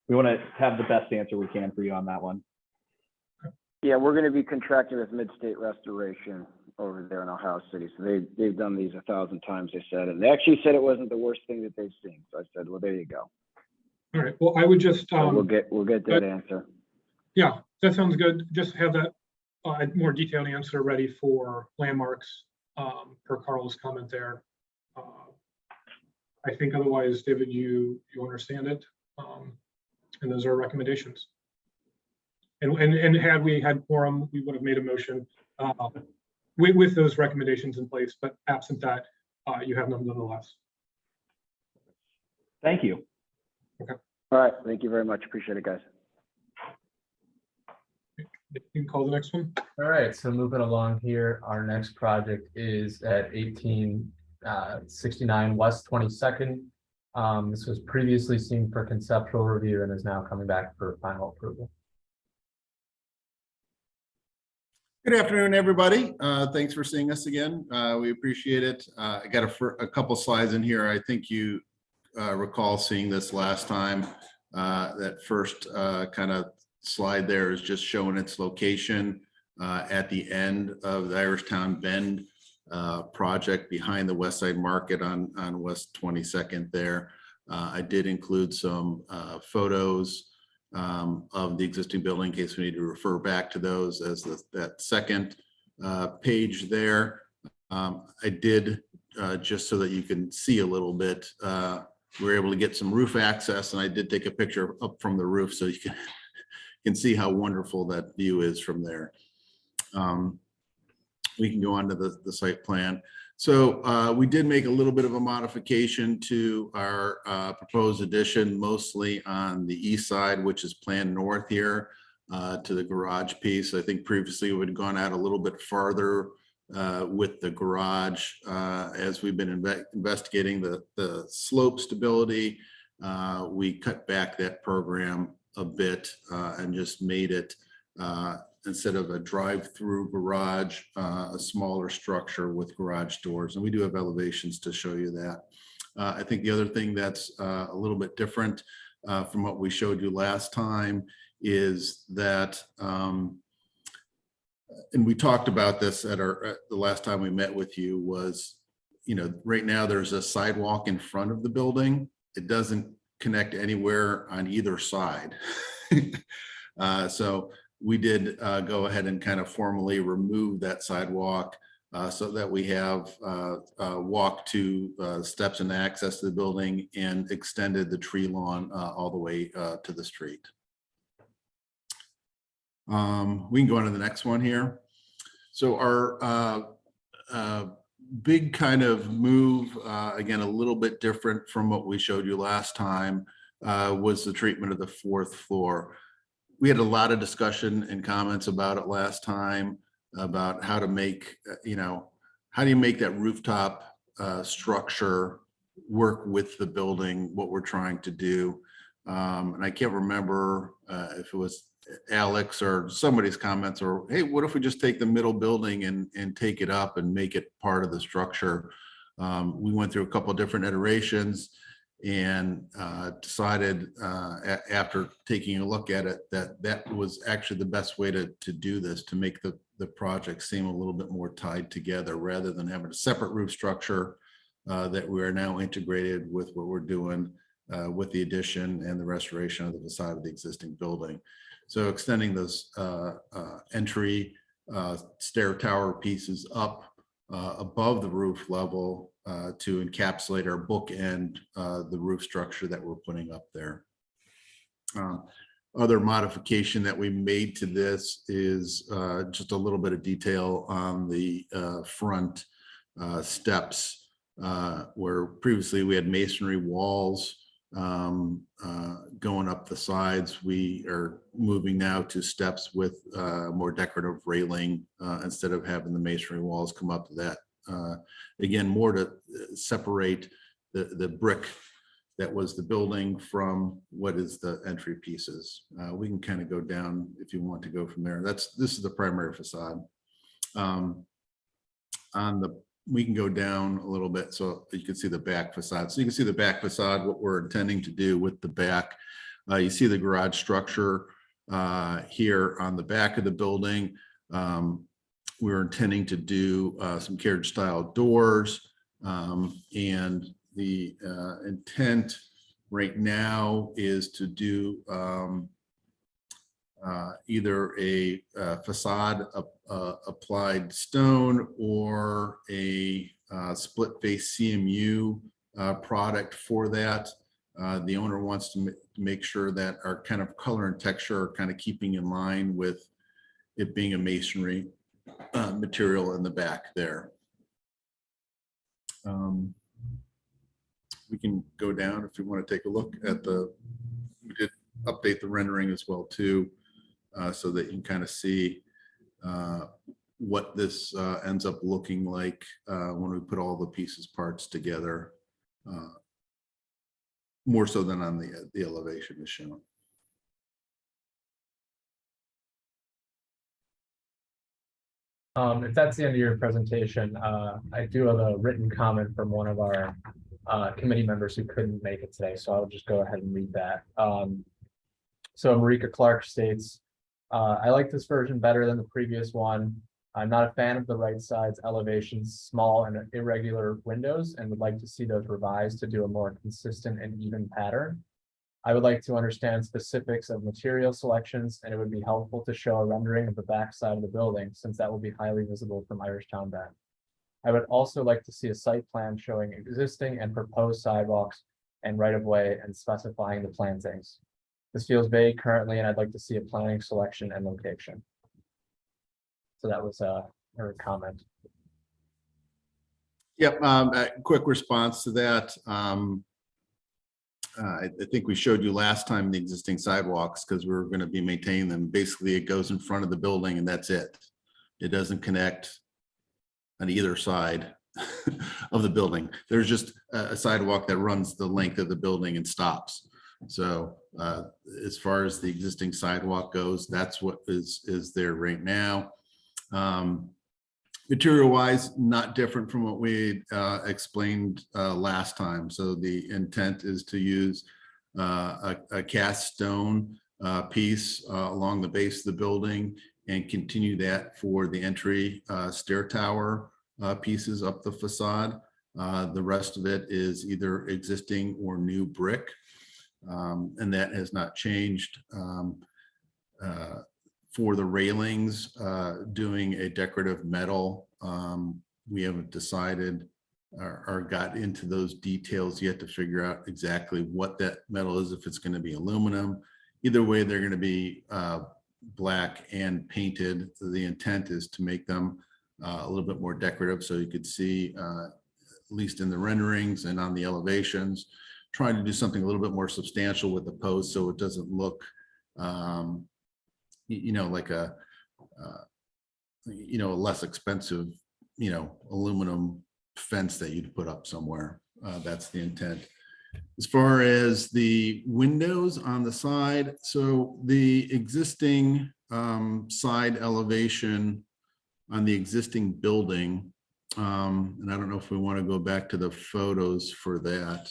we want to have the best answer we can for you on that one. Yeah, we're going to be contracting with Midstate Restoration over there in Ohio City. So they've done these 1,000 times, they said, and they actually said it wasn't the worst thing that they've seen. So I said, well, there you go. All right, well, I would just, So we'll get that answer. yeah, that sounds good. Just have that more detailed answer ready for Landmarks per Carl's comment there. I think otherwise, David, you understand it. And those are our recommendations. And had we had quorum, we would have made a motion with those recommendations in place, but absent that, you have none nonetheless. Thank you. All right, thank you very much. Appreciate it, guys. You can call the next one. All right, so moving along here, our next project is at 1869 West 22nd. This was previously seen for conceptual review and is now coming back for final approval. Good afternoon, everybody. Thanks for seeing us again. We appreciate it. I got a couple slides in here. I think you recall seeing this last time. That first kind of slide there is just showing its location at the end of the Irishtown Bend project behind the West Side Market on West 22nd there. I did include some photos of the existing building in case we need to refer back to those as that second page there. I did just so that you can see a little bit. We were able to get some roof access, and I did take a picture up from the roof so you can see how wonderful that view is from there. We can go on to the site plan. So we did make a little bit of a modification to our proposed addition, mostly on the east side, which is planned north here to the garage piece. I think previously we had gone out a little bit farther with the garage as we've been investigating the slope stability. We cut back that program a bit and just made it instead of a drive-through garage, a smaller structure with garage doors. And we do have elevations to show you that. I think the other thing that's a little bit different from what we showed you last time is that, and we talked about this at the last time we met with you, was, right now there's a sidewalk in front of the building. It doesn't connect anywhere on either side. So we did go ahead and kind of formally remove that sidewalk so that we have walk to steps and access to the building, and extended the tree lawn all the way to the street. We can go on to the next one here. So our big kind of move, again, a little bit different from what we showed you last time, was the treatment of the fourth floor. We had a lot of discussion and comments about it last time about how to make, how do you make that rooftop structure work with the building, what we're trying to do. And I can't remember if it was Alex or somebody's comments, or, hey, what if we just take the middle building and take it up and make it part of the structure? We went through a couple of different iterations and decided after taking a look at it that was actually the best way to do this, to make the project seem a little bit more tied together rather than having a separate roof structure that we are now integrated with what we're doing with the addition and the restoration of the facade of the existing building. So extending those entry stair tower pieces up above the roof level to encapsulate or bookend the roof structure that we're putting up there. Other modification that we made to this is just a little bit of detail on the front steps, where previously we had masonry walls going up the sides. We are moving now to steps with more decorative railing instead of having the masonry walls come up to that. Again, more to separate the brick that was the building from what is the entry pieces. We can kind of go down if you want to go from there. This is the primary facade. We can go down a little bit so you can see the back facade. So you can see the back facade, what we're intending to do with the back. You see the garage structure here on the back of the building. We're intending to do some carriage style doors, and the intent right now is to do either a facade applied stone or a split face CMU product for that. The owner wants to make sure that our kind of color and texture are kind of keeping in line with it being a masonry material in the back there. We can go down if you want to take a look at we did update the rendering as well too, so that you can kind of see what this ends up looking like when we put all the pieces parts together, more so than on the elevation is shown. If that's the end of your presentation, I do have a written comment from one of our committee members who couldn't make it today, so I'll just go ahead and read that. So Marika Clark states, I like this version better than the previous one. I'm not a fan of the right side's elevations, small and irregular windows, and would like to see those revised to do a more consistent and even pattern. I would like to understand specifics of material selections, and it would be helpful to show a rendering of the back side of the building, since that will be highly visible from Irish Town Bend. I would also like to see a site plan showing existing and proposed sidewalks and right-of-way and specifying the plantings. This feels vague currently, and I'd like to see a planning selection and location. So that was her comment. Yep, a quick response to that. I think we showed you last time the existing sidewalks because we were going to be maintaining them. Basically, it goes in front of the building and that's it. It doesn't connect on either side of the building. There's just a sidewalk that runs the length of the building and stops. So as far as the existing sidewalk goes, that's what is there right now. Material wise, not different from what we explained last time. So the intent is to use a cast stone piece along the base of the building and continue that for the entry stair tower pieces up the facade. The rest of it is either existing or new brick, and that has not changed. For the railings, doing a decorative metal, we haven't decided or got into those details yet to figure out exactly what that metal is, if it's going to be aluminum. Either way, they're going to be black and painted. The intent is to make them a little bit more decorative, so you could see, at least in the renderings and on the elevations, trying to do something a little bit more substantial with the post so it doesn't look like a less expensive, aluminum fence that you'd put up somewhere. That's the intent. As far as the windows on the side, so the existing side elevation on the existing building, and I don't know if we want to go back to the photos for that.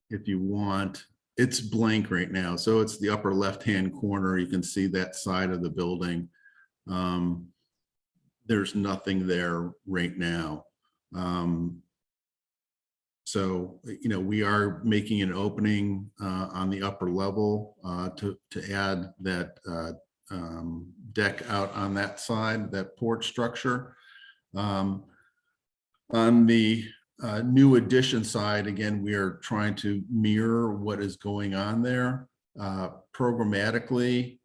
If you want, it's blank right now. So it's the upper left-hand corner. You can see that side of the building. There's nothing there right now. So, we are making an opening on the upper level to add that deck out on that side, that porch structure. On the new addition side, again, we are trying to mirror what is going on there programmatically.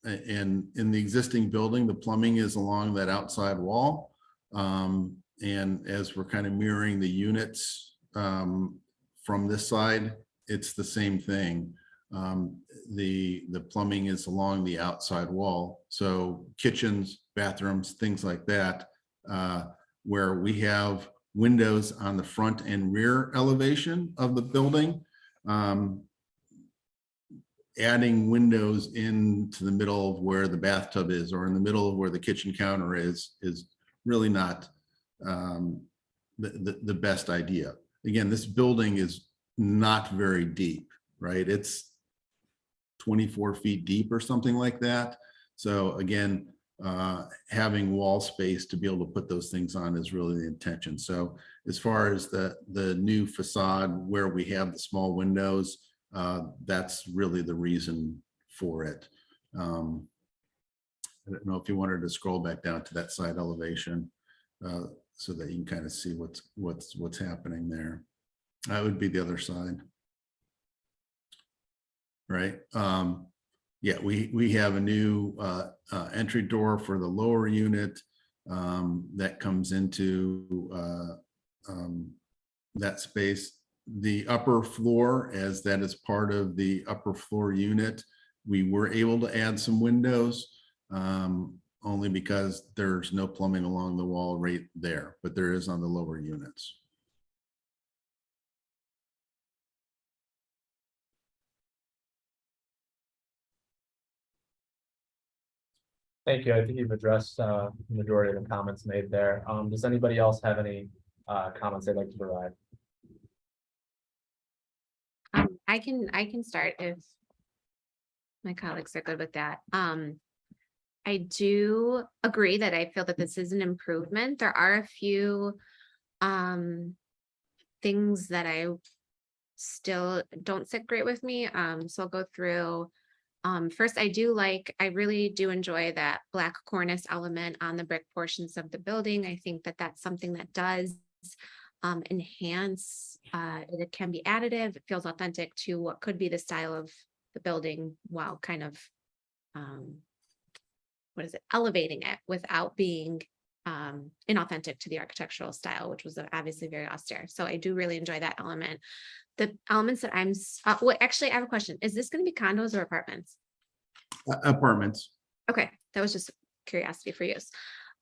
In the existing building, the plumbing is along that outside wall, and as we're kind of mirroring the units from this side, it's the same thing. The plumbing is along the outside wall, so kitchens, bathrooms, things like that, where we have windows on the front and rear elevation of the building. Adding windows into the middle of where the bathtub is or in the middle of where the kitchen counter is really not the best idea. Again, this building is not very deep, right? It's 24 feet deep or something like that. So again, having wall space to be able to put those things on is really the intention. So as far as the new facade where we have the small windows, that's really the reason for it. I don't know if you wanted to scroll back down to that side elevation so that you can kind of see what's happening there. That would be the other side. Right. Yeah, we have a new entry door for the lower unit that comes into that space. The upper floor, as that is part of the upper floor unit, we were able to add some windows only because there's no plumbing along the wall right there, but there is on the lower units. Thank you. I think you've addressed the majority of the comments made there. Does anybody else have any comments they'd like to provide? I can start if my colleagues are good with that. I do agree that I feel that this is an improvement. There are a few things that I still don't sit great with me. So I'll go through. First, I really do enjoy that black cornice element on the brick portions of the building. I think that that's something that does enhance, it can be additive, it feels authentic to what could be the style of the building while kind of, elevating it without being inauthentic to the architectural style, which was obviously very austere. So I do really enjoy that element. The elements that actually, I have a question. Is this going to be condos or apartments? Apartments. Okay, that was just curiosity for use.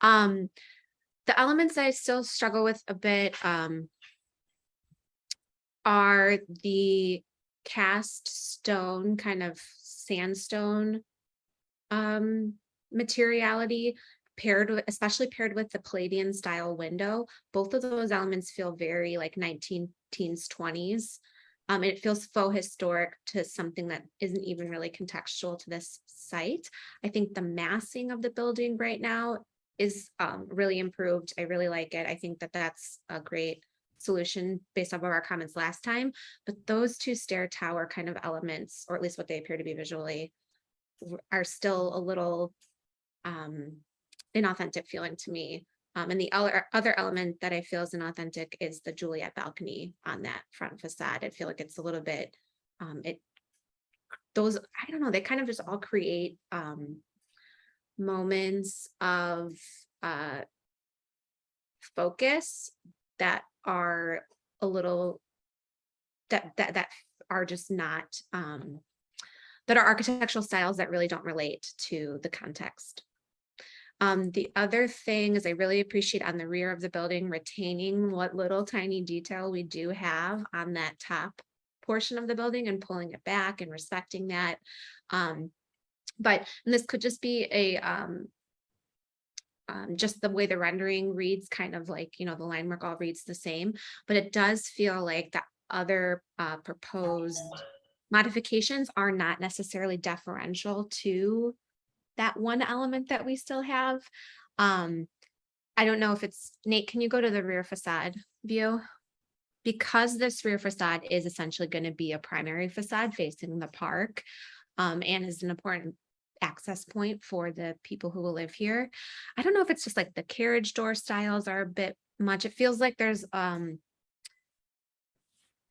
The elements I still struggle with a bit are the cast stone, kind of sandstone materiality, especially paired with the Palladian style window. Both of those elements feel very like 19 teens, 20s. It feels faux historic to something that isn't even really contextual to this site. I think the massing of the building right now is really improved. I really like it. I think that that's a great solution based off of our comments last time. But those two stair tower kind of elements, or at least what they appear to be visually, are still a little inauthentic feeling to me. And the other element that I feel is inauthentic is the Juliet balcony on that front facade. I feel like it's a little bit, I don't know, they kind of just all create moments of focus that are a little, that are just not, that are architectural styles that really don't relate to the context. The other thing is I really appreciate on the rear of the building retaining what little tiny detail we do have on that top portion of the building and pulling it back and respecting that. But this could just be a just the way the rendering reads, kind of like, the line work all reads the same, but it does feel like the other proposed modifications are not necessarily deferential to that one element that we still have. I don't know if it's, Nate, can you go to the rear facade view? Because this rear facade is essentially going to be a primary facade facing the park, and is an important access point for the people who will live here. I don't know if it's just like the carriage door styles are a bit much. It feels like there's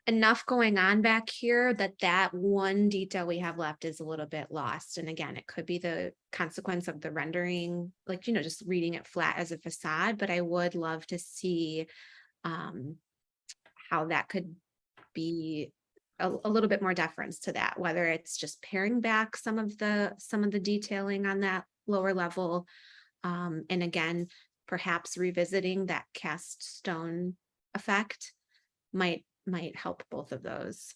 enough going on back here that one detail we have left is a little bit lost. And again, it could be the consequence of the rendering, like, just reading it flat as a facade, but I would love to see how that could be a little bit more deference to that, whether it's just paring back some of the detailing on that lower level. And again, perhaps revisiting that cast stone effect might help both of those,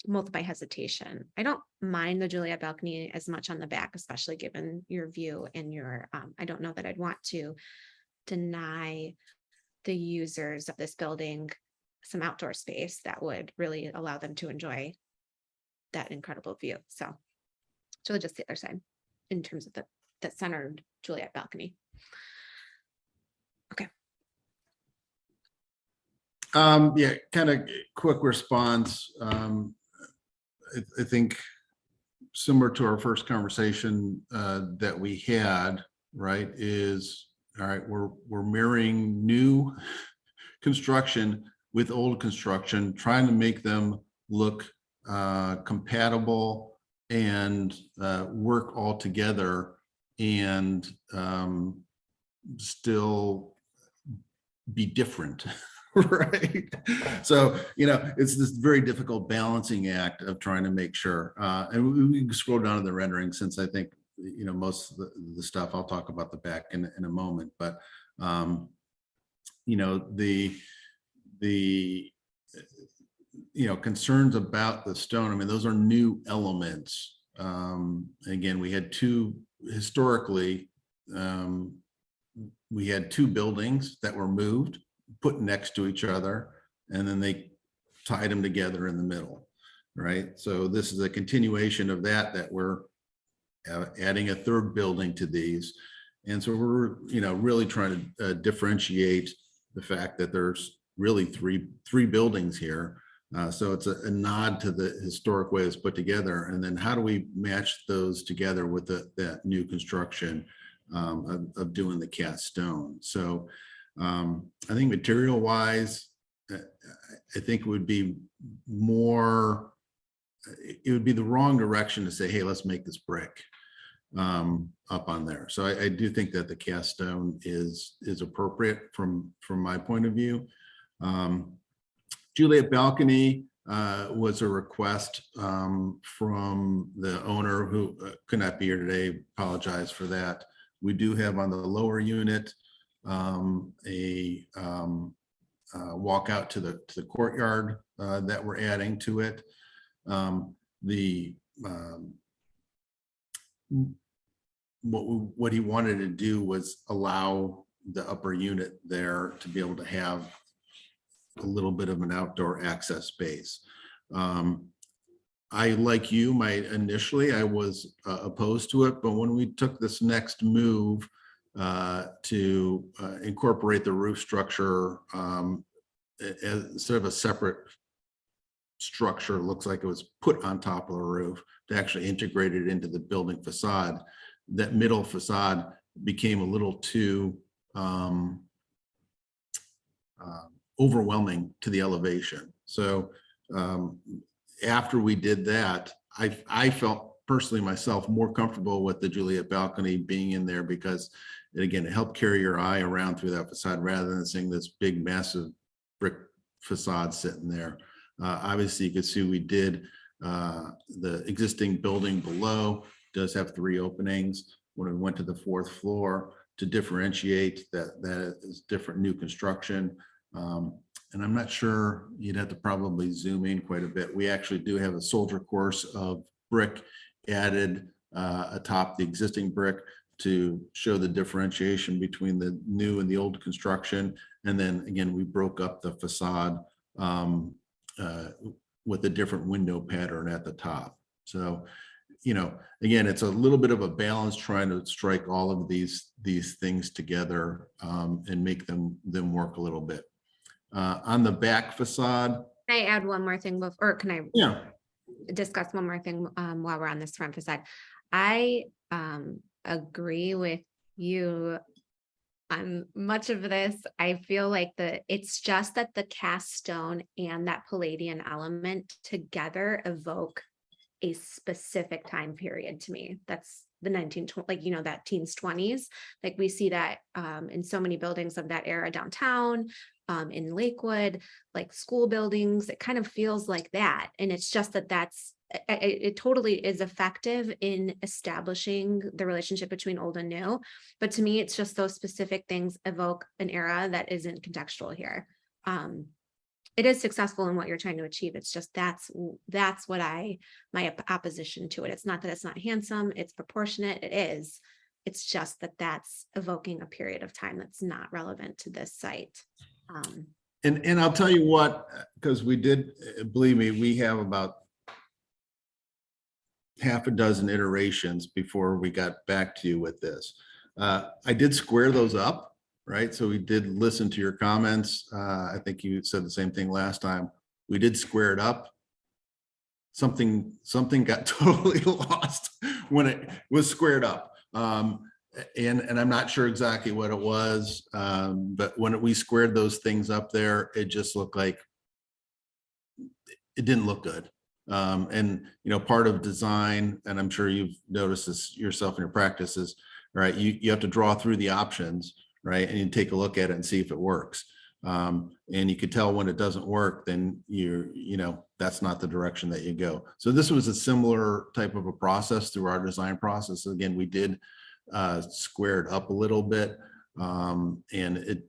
both by hesitation. I don't mind the Juliet balcony as much on the back, especially given your view and your, I don't know that I'd want to deny the users of this building some outdoor space that would really allow them to enjoy that incredible view. So just the other side in terms of the centered Juliet balcony. Okay. Yeah, kind of quick response. I think similar to our first conversation that we had, right, is all right, we're mirroring new construction with old construction, trying to make them look compatible and work all together and still be different. Right. So, it's this very difficult balancing act of trying to make sure. And we can scroll down to the rendering, since I think, most of the stuff, I'll talk about the back in a moment, but the concerns about the stone, I mean, those are new elements. Again, we had historically, we had two buildings that were moved, put next to each other, and then they tied them together in the middle, right? So this is a continuation of that we're adding a third building to these. And so we're, really trying to differentiate the fact that there's really three buildings here. So it's a nod to the historic way it's put together. And then how do we match those together with that new construction of doing the cast stone? So I think material wise, I think it would be the wrong direction to say, hey, let's make this brick up on there. So I do think that the cast stone is appropriate from my point of view. Juliet balcony was a request from the owner who could not be here today. Apologize for that. We do have on the lower unit a walk out to the courtyard that we're adding to it. What he wanted to do was allow the upper unit there to be able to have a little bit of an outdoor access space. I, like you, initially I was opposed to it, but when we took this next move to incorporate the roof structure instead of a separate structure, looks like it was put on top of the roof to actually integrate it into the building facade, that middle facade became a little too overwhelming to the elevation. So after we did that, I felt personally myself more comfortable with the Juliet balcony being in there, because again, it helped carry your eye around through that facade rather than seeing this big massive brick facade sitting there. Obviously you could see we did the existing building below does have 3 openings. When we went to the 4th floor to differentiate that is different new construction. And I'm not sure, you'd have to probably zoom in quite a bit. We actually do have a soldier course of brick added atop the existing brick to show the differentiation between the new and the old construction. And then again, we broke up the facade with a different window pattern at the top. So, again, it's a little bit of a balance trying to strike all of these things together and make them work a little bit. On the back facade. Can I add one more thing or can I Yeah. discuss one more thing while we're on this front facade? I agree with you on much of this. I feel like it's just that the cast stone and that Palladian element together evoke a specific time period to me. That's the 1920s, that teens 20s. Like we see that in so many buildings of that era downtown, in Lakewood, like school buildings. It kind of feels like that. And it's just it totally is effective in establishing the relationship between old and new. But to me, it's just those specific things evoke an era that isn't contextual here. It is successful in what you're trying to achieve. It's just that's what my opposition to it. It's not that it's not handsome, it's proportionate, it is. It's just that that's evoking a period of time that's not relevant to this site. And I'll tell you what, because we did, believe me, we have about half a dozen iterations before we got back to you with this. I did square those up, right? So we did listen to your comments. I think you said the same thing last time. We did square it up. Something got totally lost when it was squared up. and I'm not sure exactly what it was, but when we squared those things up there, it just looked like it didn't look good. And part of design, and I'm sure you've noticed this yourself in your practices, right? You have to draw through the options, right? And you take a look at it and see if it works. And you could tell when it doesn't work, then that's not the direction that you go. So this was a similar type of a process through our design process. Again, we did square it up a little bit, and it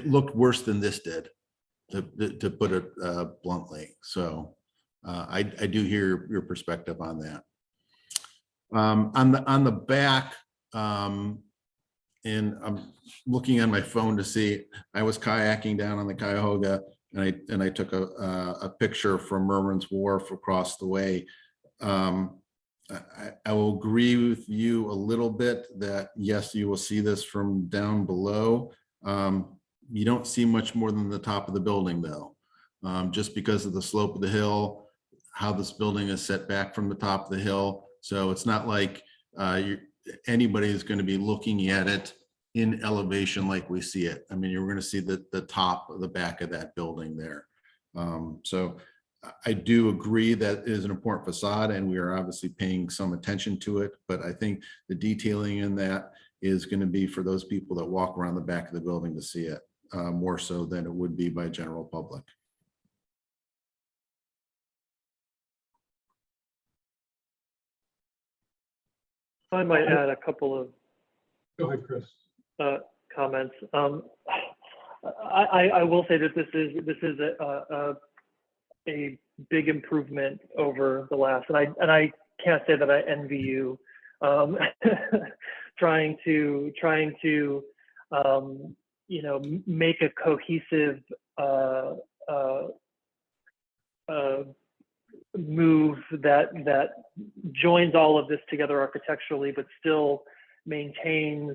looked worse than this did, to put it bluntly. So I do hear your perspective on that. On the back, and I'm looking on my phone to see, I was kayaking down on the Cuyahoga, and I took a picture from Merman's Wharf across the way. I will agree with you a little bit that yes, you will see this from down below. You don't see much more than the top of the building though, just because of the slope of the hill, how this building is set back from the top of the hill. So it's not like anybody is going to be looking at it in elevation like we see it. I mean, you're going to see the top of the back of that building there. So I do agree that it is an important facade, and we are obviously paying some attention to it, but I think the detailing in that is going to be for those people that walk around the back of the building to see it, more so than it would be by general public. I might add a couple of Go ahead, Chris. comments. I will say that this is a big improvement over the last, and I can't say that I envy you trying to make a cohesive move that joins all of this together architecturally, but still maintains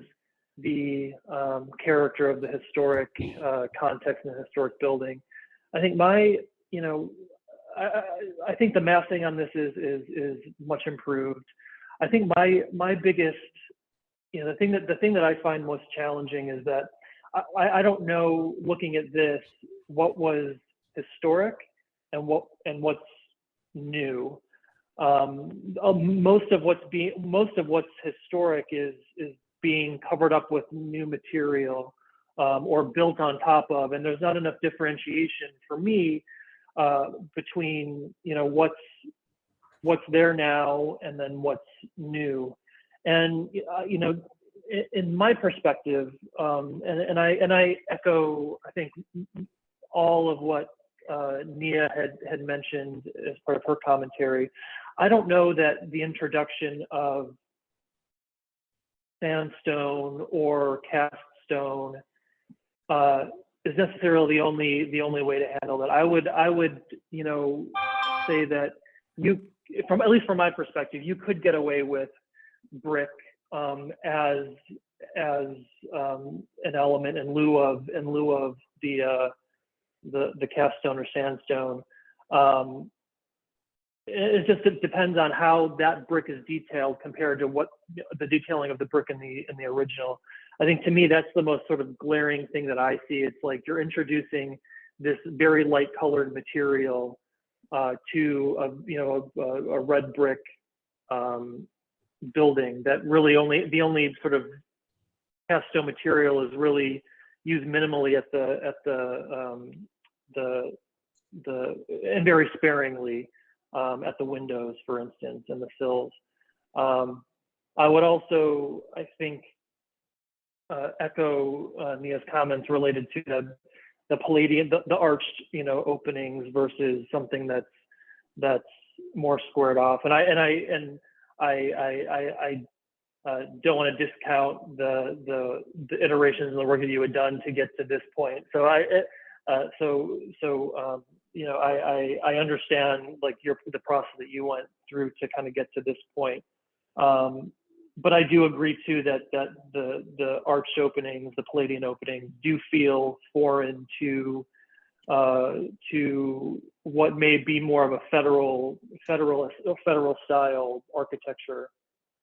the character of the historic context in the historic building. I think I think the massing on this is much improved. I think my biggest, the thing that I find most challenging is that I don't know, looking at this, what was historic and what's new. Most of what's historic is being covered up with new material or built on top of, and there's not enough differentiation for me between what's there now and then what's new. And in my perspective, and I echo, I think, all of what Nia had mentioned as part of her commentary. I don't know that the introduction of sandstone or cast stone is necessarily the only way to handle that. I would say that at least from my perspective, you could get away with brick as an element in lieu of the cast stone or sandstone. It just depends on how that brick is detailed compared to what the detailing of the brick in the original. I think, to me, that's the most sort of glaring thing that I see. It's like you're introducing this very light colored material to a red brick building that really the only sort of cast stone material is really used minimally and very sparingly at the windows, for instance, and the sills. I would also, I think, echo Nia's comments related to the Palladian, the arched, openings versus something that's more squared off. And I don't want to discount the iterations and the work that you had done to get to this point. So I understand the process that you went through to kind of get to this point. But I do agree too that the arched openings, the Palladian openings, do feel foreign to what may be more of a federal style architecture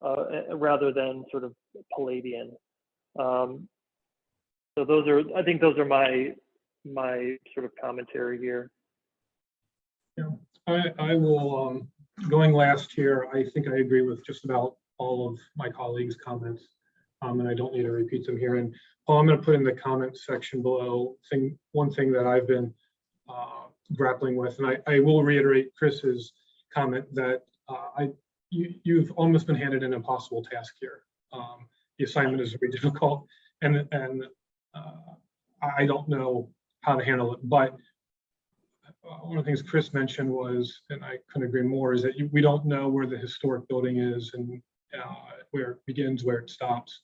rather than sort of Palladian. So I think those are my sort of commentary here. Yeah, I will, going last here, I think I agree with just about all of my colleagues' comments. And I don't need to repeat them here. And Paul, I'm going to put in the comment section below one thing that I've been grappling with, and I will reiterate Chris's comment that you've almost been handed an impossible task here. The assignment is very difficult, and I don't know how to handle it. But one of the things Chris mentioned was, and I couldn't agree more, is that we don't know where the historic building is and where it begins, where it stops.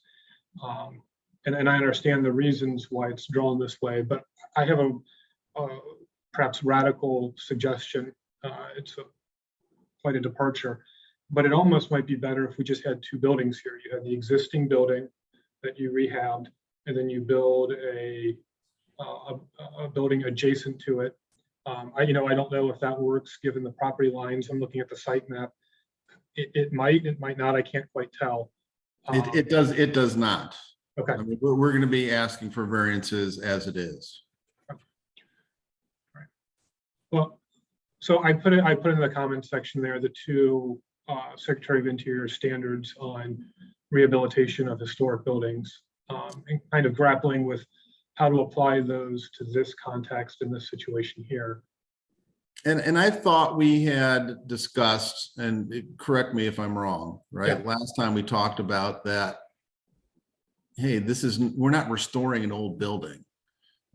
And I understand the reasons why it's drawn this way, but I have a perhaps radical suggestion. It's quite a departure, but it almost might be better if we just had two buildings here. You had the existing building that you rehabbed, and then you build a building adjacent to it. I don't know if that works given the property lines. I'm looking at the site map. It might not. I can't quite tell. It does not. Okay. I mean, we're going to be asking for variances as it is. Right. Well, so I put in the comment section there the two Secretary of Interior standards on rehabilitation of historic buildings, and kind of grappling with how to apply those to this context in this situation here. And I thought we had discussed, and correct me if I'm wrong, right? Yeah. Last time we talked about that, hey, we're not restoring an old building.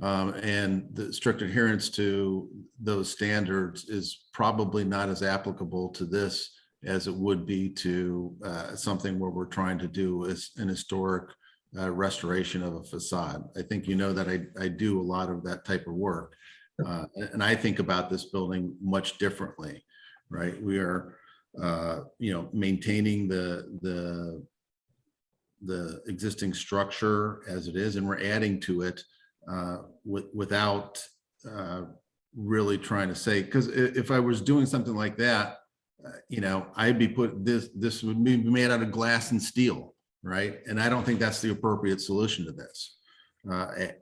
And the strict adherence to those standards is probably not as applicable to this as it would be to something where we're trying to do is an historic restoration of a facade. I think you know that I do a lot of that type of work. And I think about this building much differently, right? We are, maintaining the existing structure as it is, and we're adding to it without really trying to say, because if I was doing something like that, I'd be this would be made out of glass and steel, right? And I don't think that's the appropriate solution to this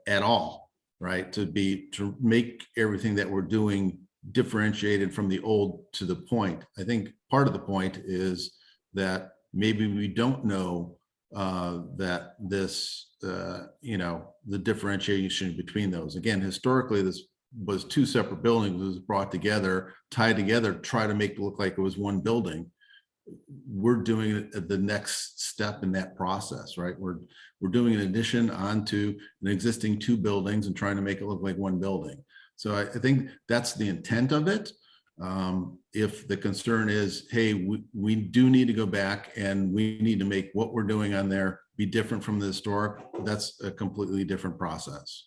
at all. Right, to make everything that we're doing differentiated from the old to the point. I think part of the point is that maybe we don't know that this, the differentiation between those. Again, historically, this was two separate buildings. It was brought together, tied together, try to make it look like it was one building. We're doing it at the next step in that process, right? We're doing an addition onto an existing two buildings and trying to make it look like one building. So I think that's the intent of it. If the concern is, hey, we do need to go back and we need to make what we're doing on there be different from the historic, that's a completely different process.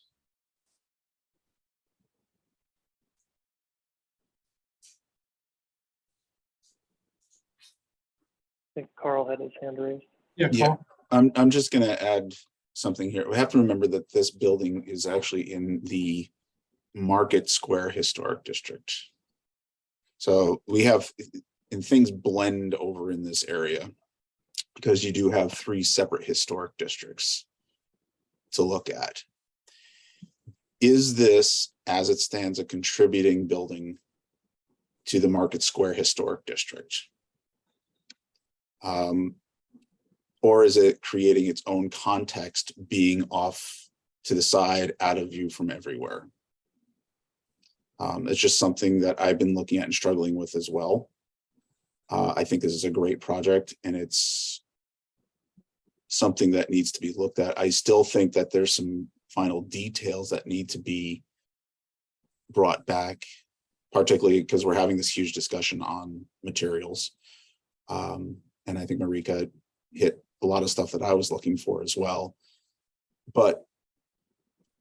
I think Carl had his hand raised. Yeah, Yeah. Paul? I'm just gonna add something here. We have to remember that this building is actually in the Market Square Historic District. So we have, and things blend over in this area because you do have three separate historic districts to look at. Is this, as it stands, a contributing building to the Market Square Historic District? Or is it creating its own context, being off to the side, out of view from everywhere? It's just something that I've been looking at and struggling with as well. I think this is a great project and it's something that needs to be looked at. I still think that there's some final details that need to be brought back, particularly because we're having this huge discussion on materials. And I think Marika hit a lot of stuff that I was looking for as well. But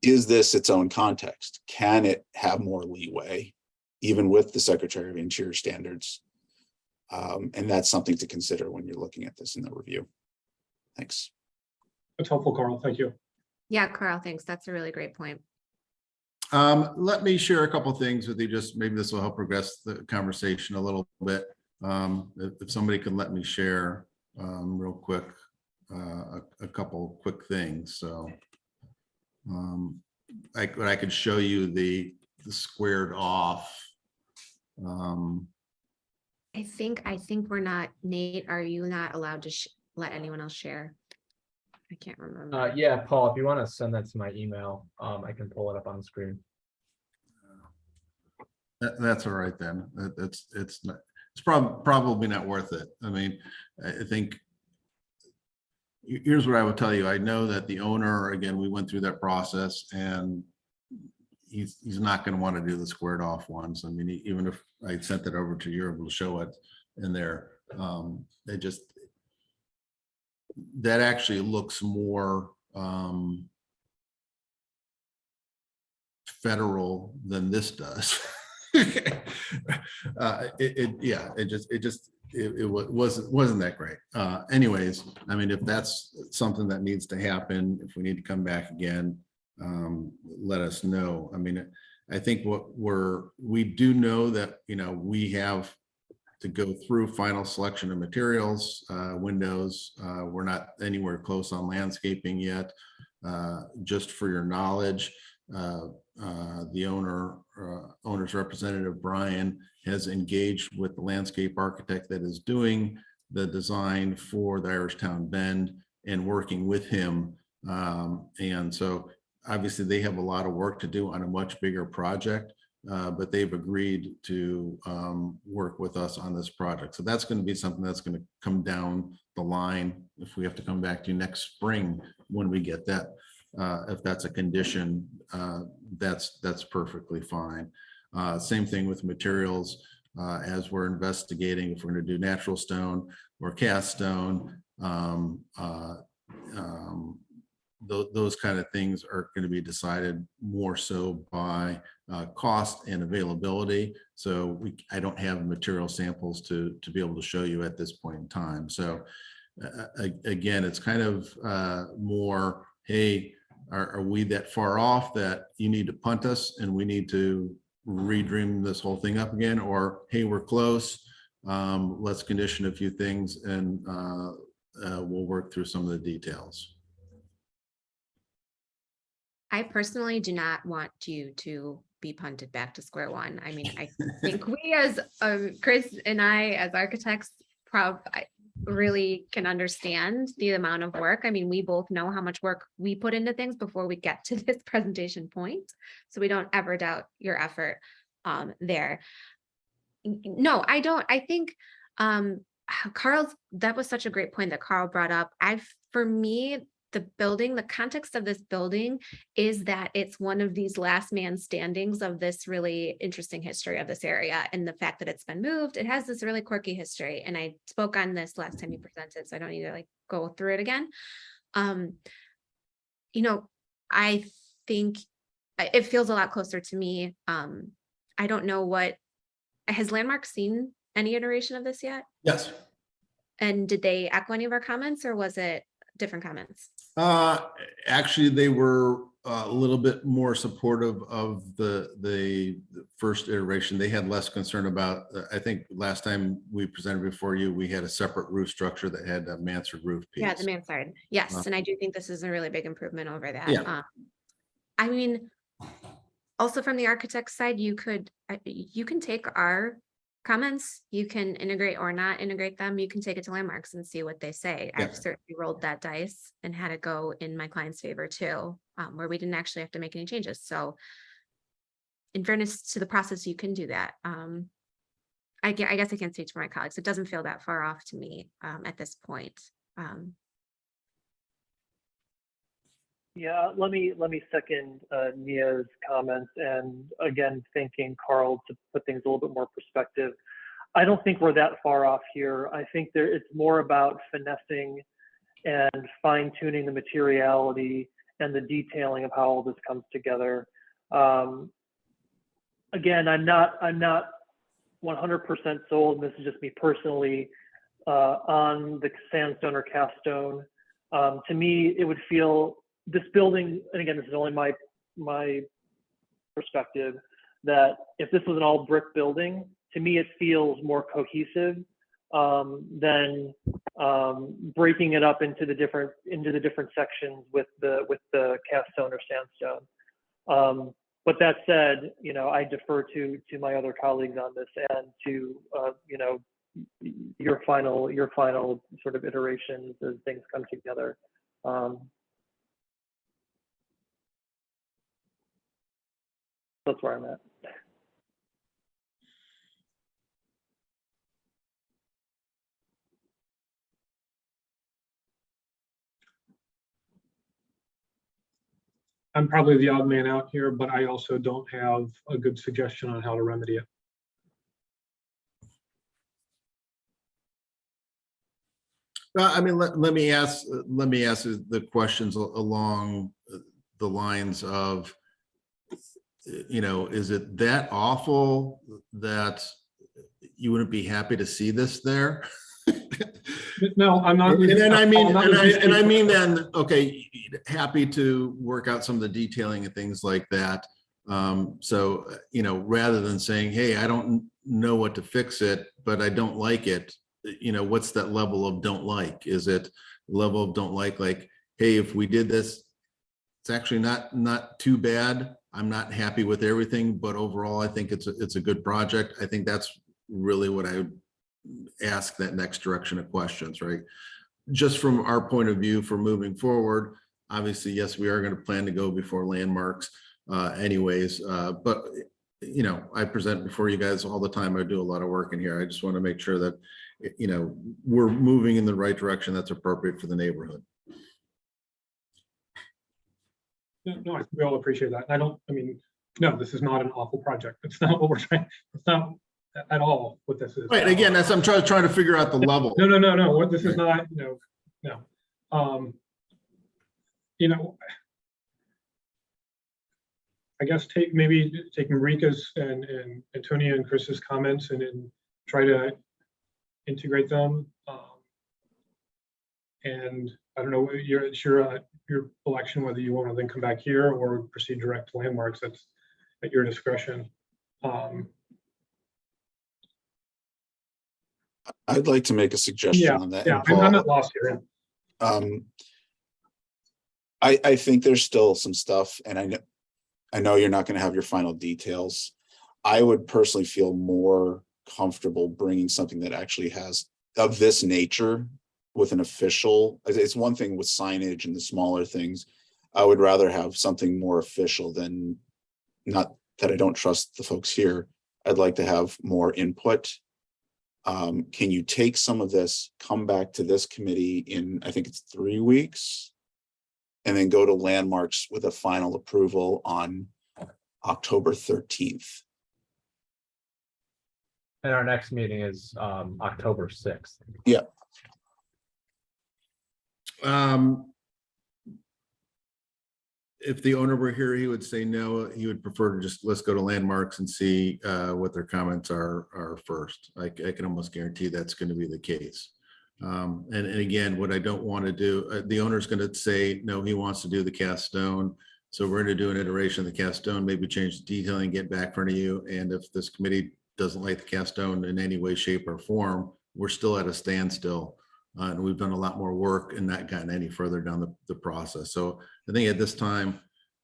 is this its own context? Can it have more leeway, even with the Secretary of Interior standards? And that's something to consider when you're looking at this in the review. Thanks. That's helpful, Carl. Thank you. Yeah, Carl, thanks. That's a really great point. Let me share a couple of things with you. Just maybe this will help progress the conversation a little bit. If somebody could let me share. real quick, a couple quick things. So I could show you the squared off. I think we're not, Nate, are you not allowed to let anyone else share? I can't remember. Yeah, Paul, if you want to send that to my email, I can pull it up on the screen. That's all right then. It's probably not worth it. I mean, I think here's what I would tell you. I know that the owner, again, we went through that process, and he's not going to want to do the squared off ones. I mean, even if I sent it over to you, you're able to show it in there. That actually looks more federal than this does. It wasn't that great. Anyways, I mean, if that's something that needs to happen, if we need to come back again, let us know. I mean, I think we do know that, we have to go through final selection of materials, windows. We're not anywhere close on landscaping yet. Just for your knowledge, the owner's representative, Brian, has engaged with the landscape architect that is doing the design for the Irishtown Bend and working with him. And so obviously they have a lot of work to do on a much bigger project, but they've agreed to work with us on this project. So that's going to be something that's going to come down the line if we have to come back to you next spring when we get that. If that's a condition, that's perfectly fine. Same thing with materials. As we're investigating if we're going to do natural stone or cast stone, those kind of things are going to be decided more so by cost and availability. So I don't have material samples to be able to show you at this point in time. So again, it's kind of more, hey, are we that far off that you need to punt us and we need to redream this whole thing up again? Or, hey, we're close. Let's condition a few things and we'll work through some of the details. I personally do not want you to be punted back to square one. I mean, I think we as Chris and I as architects really can understand the amount of work. I mean, we both know how much work we put into things before we get to this presentation point. So we don't ever doubt your effort there. No, I don't. I think Carl's, that was such a great point that Carl brought up. For me, the context of this building is that it's one of these last man standings of this really interesting history of this area. And the fact that it's been moved, it has this really quirky history. And I spoke on this last time you presented, so I don't need to go through it again. I think it feels a lot closer to me. I don't know has Landmark seen any iteration of this yet? Yes. And did they echo any of our comments, or was it different comments? Actually, they were a little bit more supportive of the first iteration. They had less concern about, I think last time we presented before you, we had a separate roof structure that had a mansard roof piece. Yeah, the mansard. Yes. And I do think this is a really big improvement over that. Yeah. I mean, also from the architect side, you can take our comments, you can integrate or not integrate them. You can take it to Landmarks and see what they say. Yeah. I've certainly rolled that dice and had it go in my client's favor too, where we didn't actually have to make any changes. So in fairness to the process, you can do that. I guess I can't speak for my colleagues. It doesn't feel that far off to me at this point. Yeah, let me second Nia's comments, and again, thanking Carl to put things a little bit more perspective. I don't think we're that far off here. I think it's more about finessing and fine tuning the materiality and the detailing of how all this comes together. Again, I'm not 100% sold, and this is just me personally, on the sandstone or cast stone. To me, it would feel, this building, and again, this is only my perspective, that if this was an all brick building, to me, it feels more cohesive then breaking it up into the different sections with the cast stone or sandstone. But that said, you know, I defer to my other colleagues on this and to you know, your final sort of iterations as things come together. That's where I'm at. I'm probably the odd man out here, but I also don't have a good suggestion on how to remedy it. Well, I mean, let me ask the questions along the lines of, you know, is it that awful that you wouldn't be happy to see this there? No, I'm not. And I mean, I'm not and I mean, then, okay, happy to work out some of the detailing and things like that. So, you know, rather than saying, hey, I don't know what to fix it, but I don't like it, you know, what's that level of don't like? Is it level of don't like, hey, if we did this, it's actually not too bad. I'm not happy with everything, but overall, I think it's a good project. I think that's really what I would ask that next direction of questions, right? Just from our point of view for moving forward, obviously, yes, we are going to plan to go before landmarks anyways, but you know, I present before you guys all the time. I do a lot of work in here. I just want to make sure that, you know, we're moving in the right direction that's appropriate for the neighborhood. No, we all appreciate that. I mean, no, this is not an awful project. It's not what we're trying. It's not at all what this is. Right. Again, that's I'm trying to figure out the level. No. What this is not. No. You know, I guess maybe take Marika's and Antonia and Chris's comments and try to integrate them. And I don't know, it's your election whether you want to then come back here or proceed direct to landmarks. That's at your discretion. I'd like to make a suggestion on that. Yeah, Paul, I'm not lost here. I think there's still some stuff, and I know you're not going to have your final details. I would personally feel more comfortable bringing something that actually has of this nature with an official. It's one thing with signage and the smaller things. I would rather have something more official than, not that I don't trust the folks here. I'd like to have more input. Can you take some of this, come back to this committee in, I think it's 3 weeks, and then go to landmarks with a final approval on October 13th? And our next meeting is October 6th. Yeah. If the owner were here, he would say no. He would prefer to just let's go to landmarks and see what their comments are first. I can almost guarantee that's going to be the case. And again, what I don't want to do, the owner's going to say no, he wants to do the cast stone. So we're going to do an iteration of the cast stone, maybe change the detailing, get back in front of you. And if this committee doesn't like the cast stone in any way, shape, or form, we're still at a standstill. And we've done a lot more work and not gotten any further down the process. So I think at this time,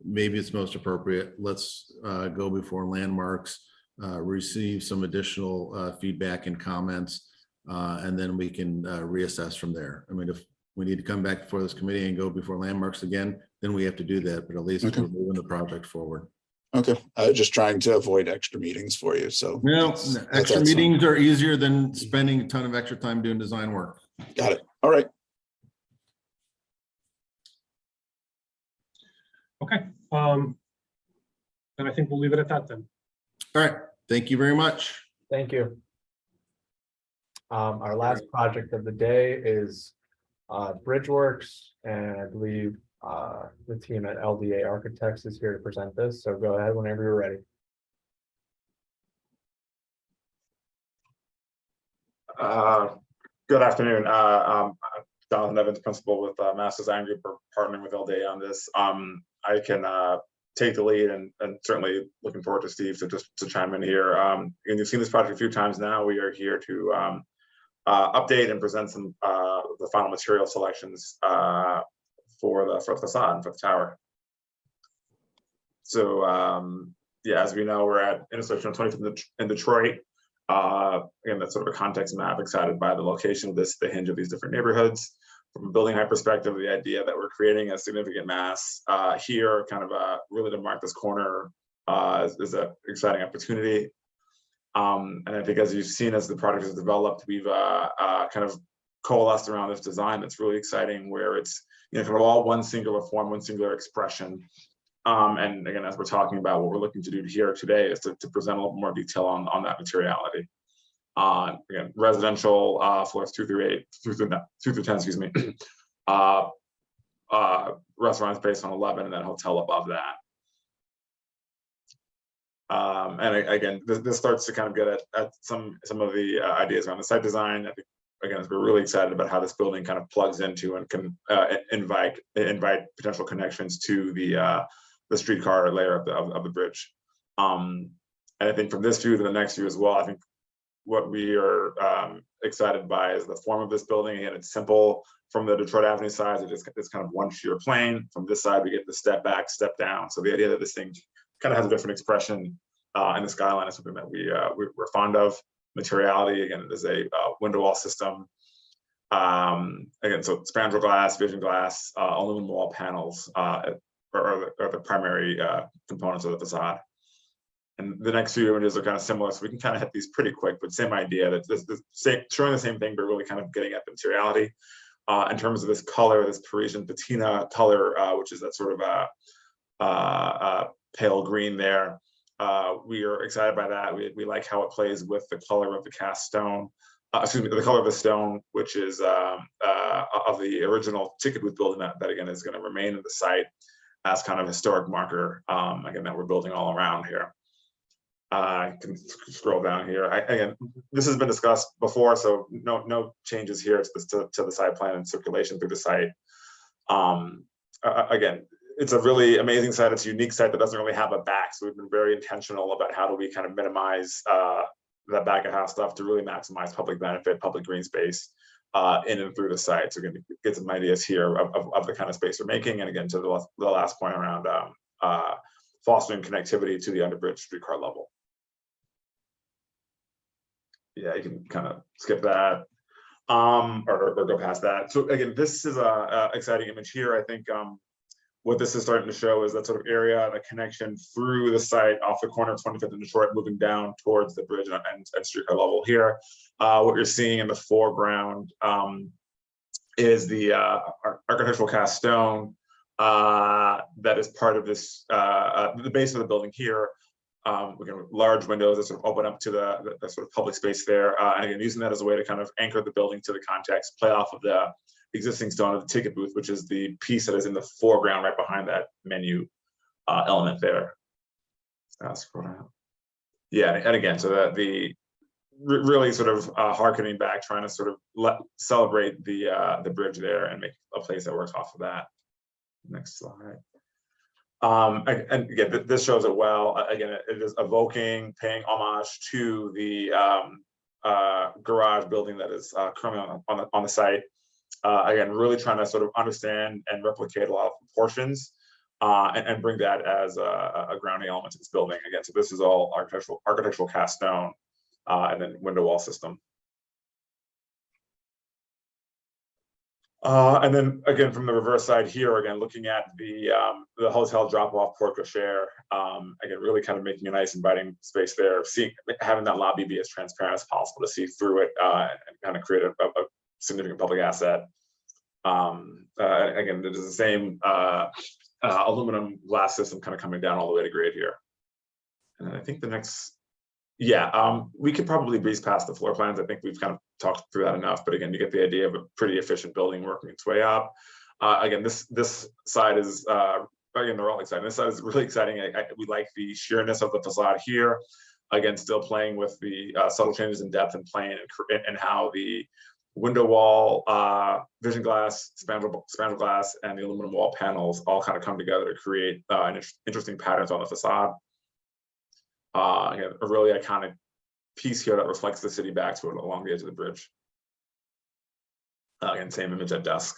maybe it's most appropriate. Let's go before landmarks, receive some additional feedback and comments, and then we can reassess from there. I mean, if we need to come back before this committee and go before landmarks again, then we have to do that, but at least we're moving the project forward. Okay, just trying to avoid extra meetings for you. So extra meetings are easier than spending a ton of extra time doing design work. Got it. All right. Okay. And I think we'll leave it at that then. All right. Thank you very much. Thank you. Our last project of the day is Bridgeworks, and I believe the team at LDA Architects is here to present this. So go ahead whenever you're ready. Good afternoon. I'm Jonathan Evans, principal with Mass Design Group. We're partnering with LDA on this. I can take the lead and certainly looking forward to Steve to chime in here. And you've seen this project a few times now. We are here to update and present some the final material selections for the facade for the tower. So yeah, as we know, we're at intersection of 25th in Detroit. Again, that's sort of a context map. Excited by the location of this, the hinge of these different neighborhoods. From a building height perspective, the idea that we're creating a significant mass here, kind of really to mark this corner, is an exciting opportunity. And I think, as you've seen, as the project has developed, we've kind of coalesced around this design that's really exciting, where it's, you know, kind of all one singular form, one singular expression. And again, as we're talking about, what we're looking to do here today is to present a little more detail on that materiality. Again, residential floors 2 through 10, excuse me. Restaurant space on 11, and then hotel above that. And again, this starts to kind of get at some of the ideas around the site design. I think, again, we're really excited about how this building kind of plugs into and can invite potential connections to the streetcar layer of the bridge. And I think from this view to the next view as well, I think what we are excited by is the form of this building. Again, it's simple. From the Detroit Avenue side, it's kind of one sheer plane. From this side, we get the step back, step down. So the idea that this thing kind of has a different expression in the skyline is something that we're fond of. Materiality, again, it is a window wall system. Again, so spandrel glass, vision glass, aluminum wall panels are the primary components of the facade. And the next few images are kind of similar, so we can kind of hit these pretty quick, but same idea, that this showing the same thing, but really kind of getting at the materiality. In terms of this color, this Parisian patina color, which is that sort of pale green there. We are excited by that. We like how it plays with the color of the cast stone. Excuse me, the color of the stone, which is of the original ticket booth building that again is going to remain in the site as kind of historic marker, again, that we're building all around here. I can scroll down here. Again, this has been discussed before, so no changes here to the site plan and circulation through the site. Again, it's a really amazing site. It's a unique site that doesn't really have a back, so we've been very intentional about how do we kind of minimize that back of house stuff to really maximize public benefit, public green space in and through the site. So we're going to get some ideas here of the kind of space we're making, and again, to the last point around fostering connectivity to the underbridge streetcar level. Yeah, you can kind of skip that or go past that. So again, this is a exciting image here. I think what this is starting to show is that sort of area, the connection through the site off the corner of 25th and Detroit, moving down towards the bridge and streetcar level here. What you're seeing in the foreground is the architectural cast stone that is part of this, the base of the building here. We can large windows that sort of open up to the sort of public space there, and again, using that as a way to kind of anchor the building to the context, play off of the existing stone of the ticket booth, which is the piece that is in the foreground right behind that menu element there. Scroll down. Yeah, and again, so that the really sort of harkening back, trying to sort of celebrate the bridge there and make a place that works off of that. Next slide. And again, this shows it well. Again, it is evoking, paying homage to the garage building that is currently on the site. Again, really trying to sort of understand and replicate a lot of proportions and bring that as a grounding element to this building. Again, so this is all architectural cast stone and then window wall system. And then again, from the reverse side here, again, looking at the hotel drop-off porte cochere, again, really kind of making a nice inviting space there, having that lobby be as transparent as possible to see through it and kind of create a significant public asset. Again, there's the same aluminum glass system kind of coming down all the way to grade here. And then I think the next, we could probably breeze past the floor plans. I think we've kind of talked through that enough, but again, you get the idea of a pretty efficient building working its way up. Again, this side is, again, they're all exciting. This side is really exciting. We like the sheerness of the facade here. Again, still playing with the subtle changes in depth and plane and how the window wall, vision glass, spandrel glass, and the aluminum wall panels all kind of come together to create interesting patterns on the facade. Again, a really iconic piece here that reflects the city back to it along the edge of the bridge. Again, same image at dusk.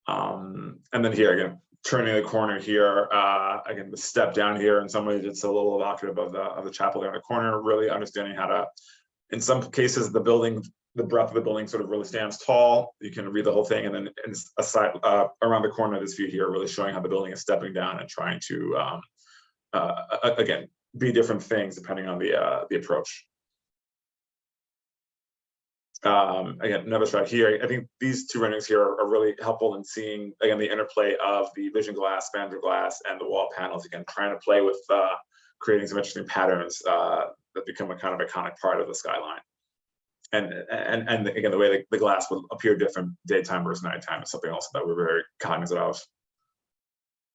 And then here again, turning the corner here, again, the step down here, in some ways it's a little evocative of the chapel there in the corner, really understanding how to, in some cases, the building, the breadth of the building sort of really stands tall. You can read the whole thing, and then aside, around the corner of this view here, really showing how the building is stepping down and trying to, again, be different things depending on the approach. Again, another shot here. I think these two renderings here are really helpful in seeing, again, the interplay of the vision glass, spandrel glass, and the wall panels. Again, trying to play with creating some interesting patterns that become a kind of iconic part of the skyline. And again, the way the glass will appear different daytime versus nighttime is something else that we're very cognizant of.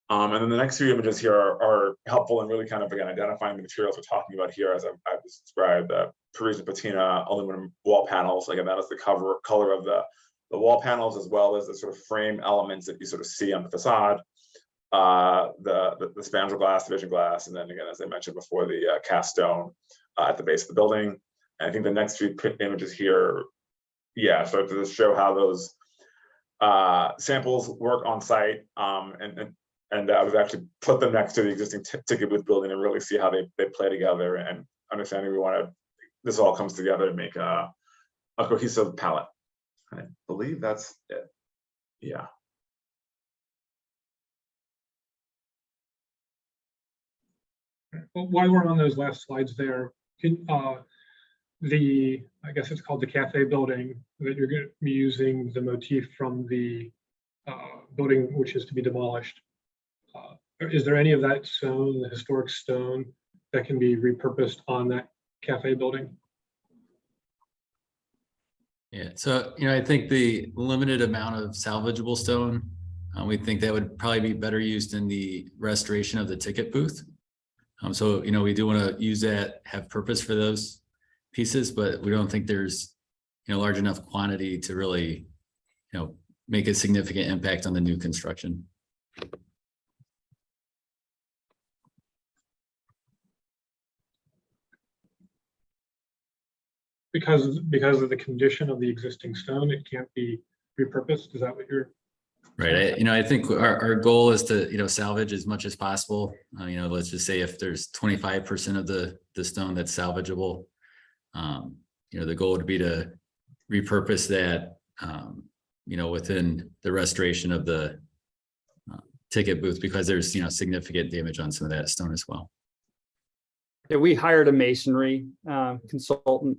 And then the next few images here are helpful in really kind of, again, identifying the materials we're talking about here, as I've described, Parisian patina aluminum wall panels. Again, that is the color of the wall panels, as well as the sort of frame elements that you sort of see on the facade, the spandrel glass, the vision glass, and then again, as I mentioned before, the cast stone at the base of the building. And I think the next few images here, yeah, start to just show how those samples work on site, and I was actually put them next to the existing ticket booth building and really see how they play together, and understanding this all comes together to make a cohesive palette. And I believe that's it. Yeah. Well, while we're on those last slides there, I guess it's called the cafe building, that you're going to be using the motif from the building which is to be demolished. Is there any of that stone, the historic stone, that can be repurposed on that cafe building? Yeah, so, I think the limited amount of salvageable stone, we think that would probably be better used in the restoration of the ticket booth. So, we do want to use that, have purpose for those pieces, but we don't think there's, large enough quantity to really, make a significant impact on the new construction. Because of the condition of the existing stone, it can't be repurposed. Is that what you're? Right. I think our goal is to, salvage as much as possible. Let's just say if there's 25% of the stone that's salvageable, the goal would be to repurpose that, within the restoration of the ticket booth, because there's, significant damage on some of that stone as well. Yeah, we hired a masonry consultant,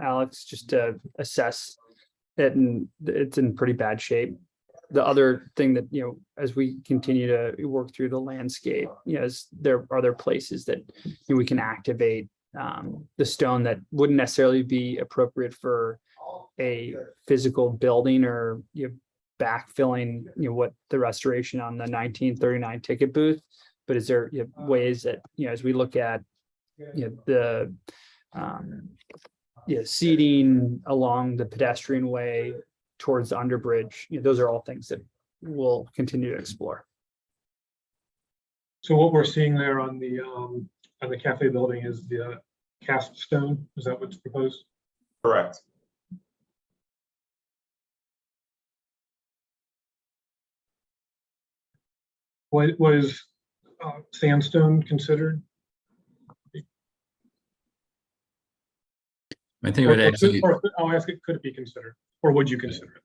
Alex, just to assess it, and it's in pretty bad shape. The other thing that, as we continue to work through the landscape, is there are other places that we can activate the stone that wouldn't necessarily be appropriate for a physical building, or backfilling what the restoration on the 1939 ticket booth. But is there ways that, as we look at the seating along the pedestrian way towards the underbridge, those are all things that we'll continue to explore. So what we're seeing there on the cafe building is the cast stone. Is that what's proposed? Correct. What was sandstone considered? I think it would actually, I'll ask it, could it be considered, or would you consider it?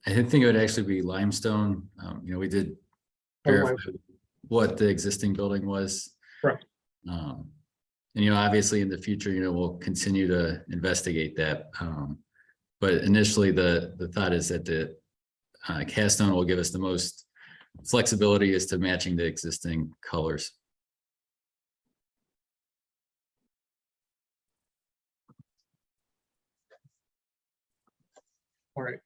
I think it would actually be limestone. We did verify what the existing building was. Right. And, obviously in the future, we'll continue to investigate that. But initially the thought is that the cast stone will give us the most flexibility as to matching the existing colors. All right.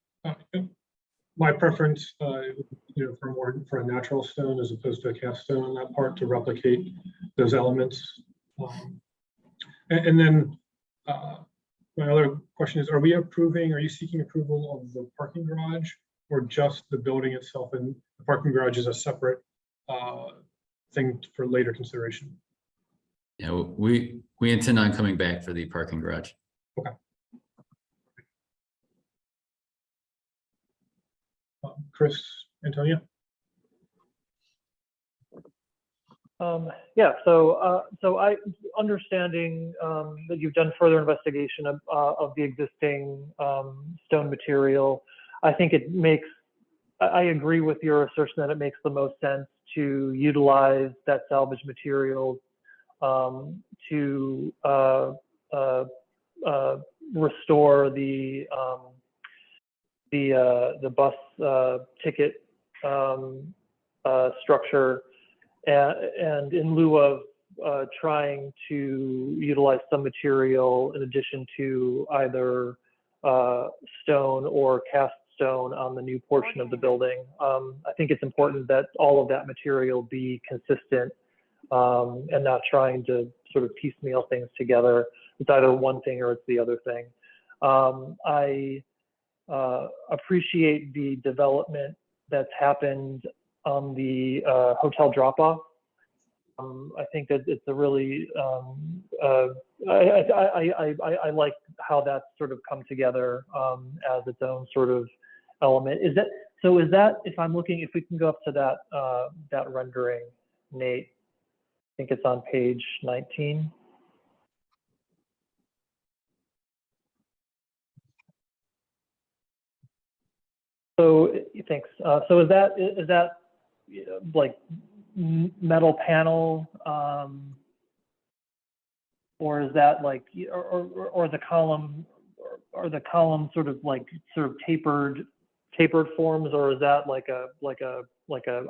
My preference, for a natural stone as opposed to a cast stone on that part, to replicate those elements. And then my other question is, are you seeking approval of the parking garage, or just the building itself? And the parking garage is a separate thing for later consideration. Yeah, we intend on coming back for the parking garage. Okay. Chris, Antonia? Yeah, so I understanding that you've done further investigation of the existing stone material. I think it makes, I agree with your assertion that it makes the most sense to utilize that salvage material to restore the bus ticket structure, and in lieu of trying to utilize some material in addition to either stone or cast stone on the new portion of the building. I think it's important that all of that material be consistent and not trying to sort of piecemeal things together. It's either one thing or it's the other thing. I appreciate the development that's happened on the hotel drop-off. I think that it's a really, I like how that's sort of come together as its own sort of element. Is that, if I'm looking, if we can go up to that rendering, Nate, I think it's on page 19. So thanks. So is that like metal panel, or is that like, or the column, or the column sort of tapered forms, or is that like a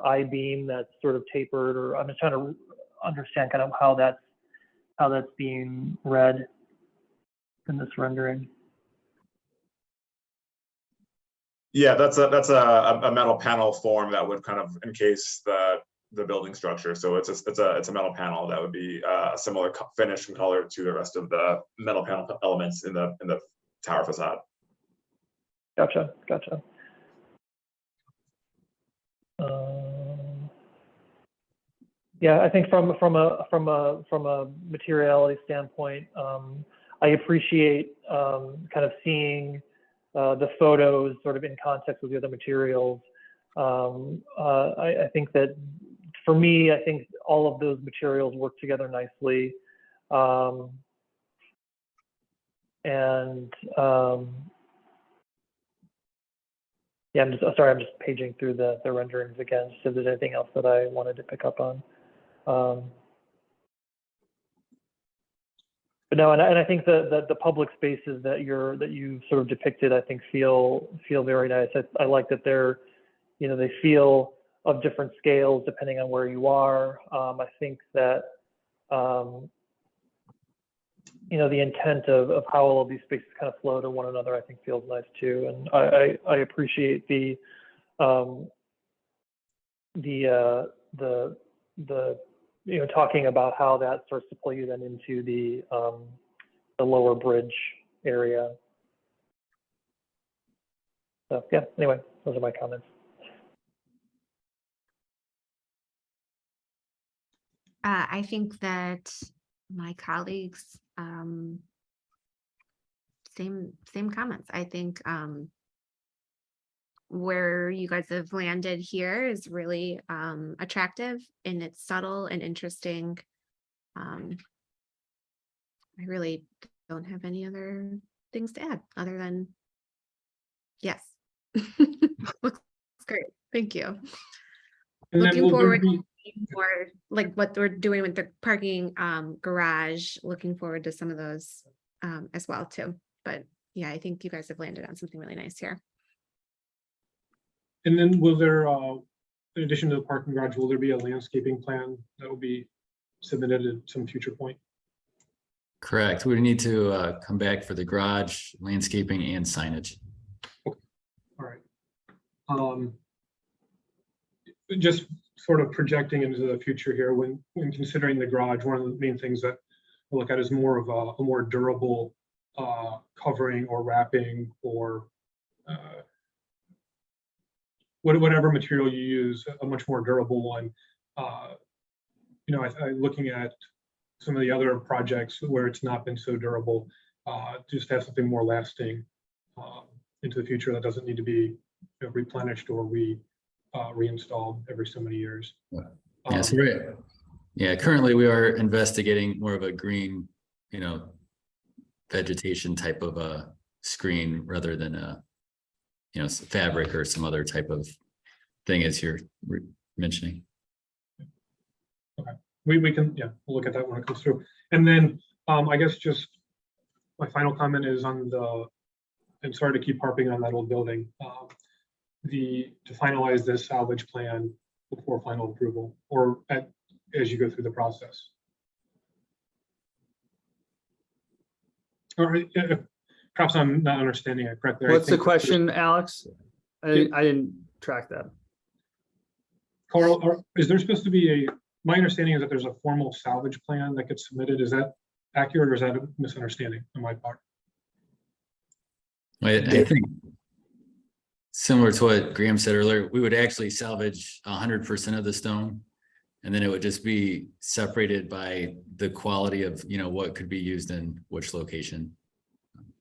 I-beam that's sort of tapered? Or I'm just trying to understand kind of how that's being read in this rendering. Yeah, that's a metal panel form that would kind of encase the building structure. So it's a metal panel that would be a similar finish and color to the rest of the metal panel elements in the tower facade. Gotcha. Yeah, I think from a materiality standpoint, I appreciate kind of seeing the photos sort of in context with the other materials. I think that for me, I think all of those materials work together nicely. Yeah, I'm just paging through the renderings again, just if there's anything else that I wanted to pick up on. But no, and I think the public spaces that you sort of depicted, I think feel very nice. I like that they're, they feel of different scales depending on where you are. I think that the intent of how all of these spaces kind of flow to one another, I think feels nice too. And I appreciate the talking about how that starts to pull you then into the lower bridge area. So yeah, anyway, those are my comments. I think that my colleagues, same comments. I think where you guys have landed here is really attractive, and it's subtle and interesting. I really don't have any other things to add other than yes. Looks great. Thank you. And then Looking will there forward be- to more like what we're doing with the parking garage. Looking forward to some of those as well too. But yeah, I think you guys have landed on something really nice here. And then will there, in addition to the parking garage, will there be a landscaping plan that will be submitted at some future point? Correct. We need to come back for the garage, landscaping, and signage. All right. Just sort of projecting into the future here, when considering the garage, one of the main things that I look at is more of a more durable covering or wrapping or whatever material you use, a much more durable one. Looking at some of the other projects where it's not been so durable, just have something more lasting into the future that doesn't need to be replenished or reinstalled every so many years. Yeah, so right. Yeah, currently we are investigating more of a green, vegetation type of a screen rather than a, fabric or some other type of thing as you're mentioning. We can, we'll look at that when it comes through. And then I guess just my final comment is on and sorry to keep harping on that old building, to finalize this salvage plan before final approval or as you go through the process. Or perhaps I'm not understanding it correctly. I What's the think question, Alex? I didn't track that. Carl, is there supposed to be my understanding is that there's a formal salvage plan that gets submitted. Is that accurate or is that a misunderstanding on my part? I think similar to what Graham said earlier, we would actually salvage 100% of the stone. And then it would just be separated by the quality of, what could be used in which location.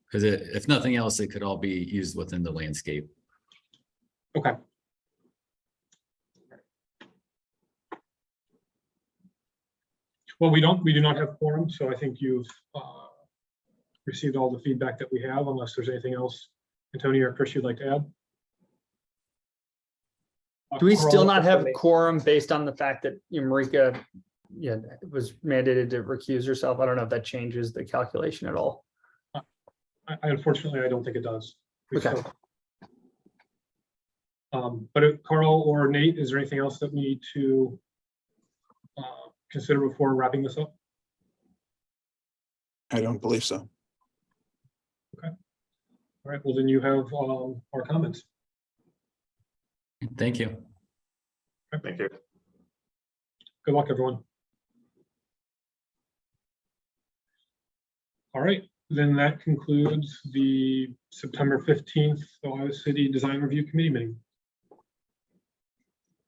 Because if nothing else, it could all be used within the landscape. Okay. Well, we do not have quorum, so I think you've received all the feedback that we have, unless there's anything else, Antonio or Chris, you'd like to add? Do we still not have quorum based on the fact that Marika was mandated to recuse herself? I don't know if that changes the calculation at all. Unfortunately, I don't think it does. Okay. But Carl or Nate, is there anything else that we need to consider before wrapping this up? I don't believe so. Okay. All right, well, then you have our comments. Thank you. Thank you. Good luck, everyone. All right, then that concludes the September 15th Ohio City Design Review Committee meeting.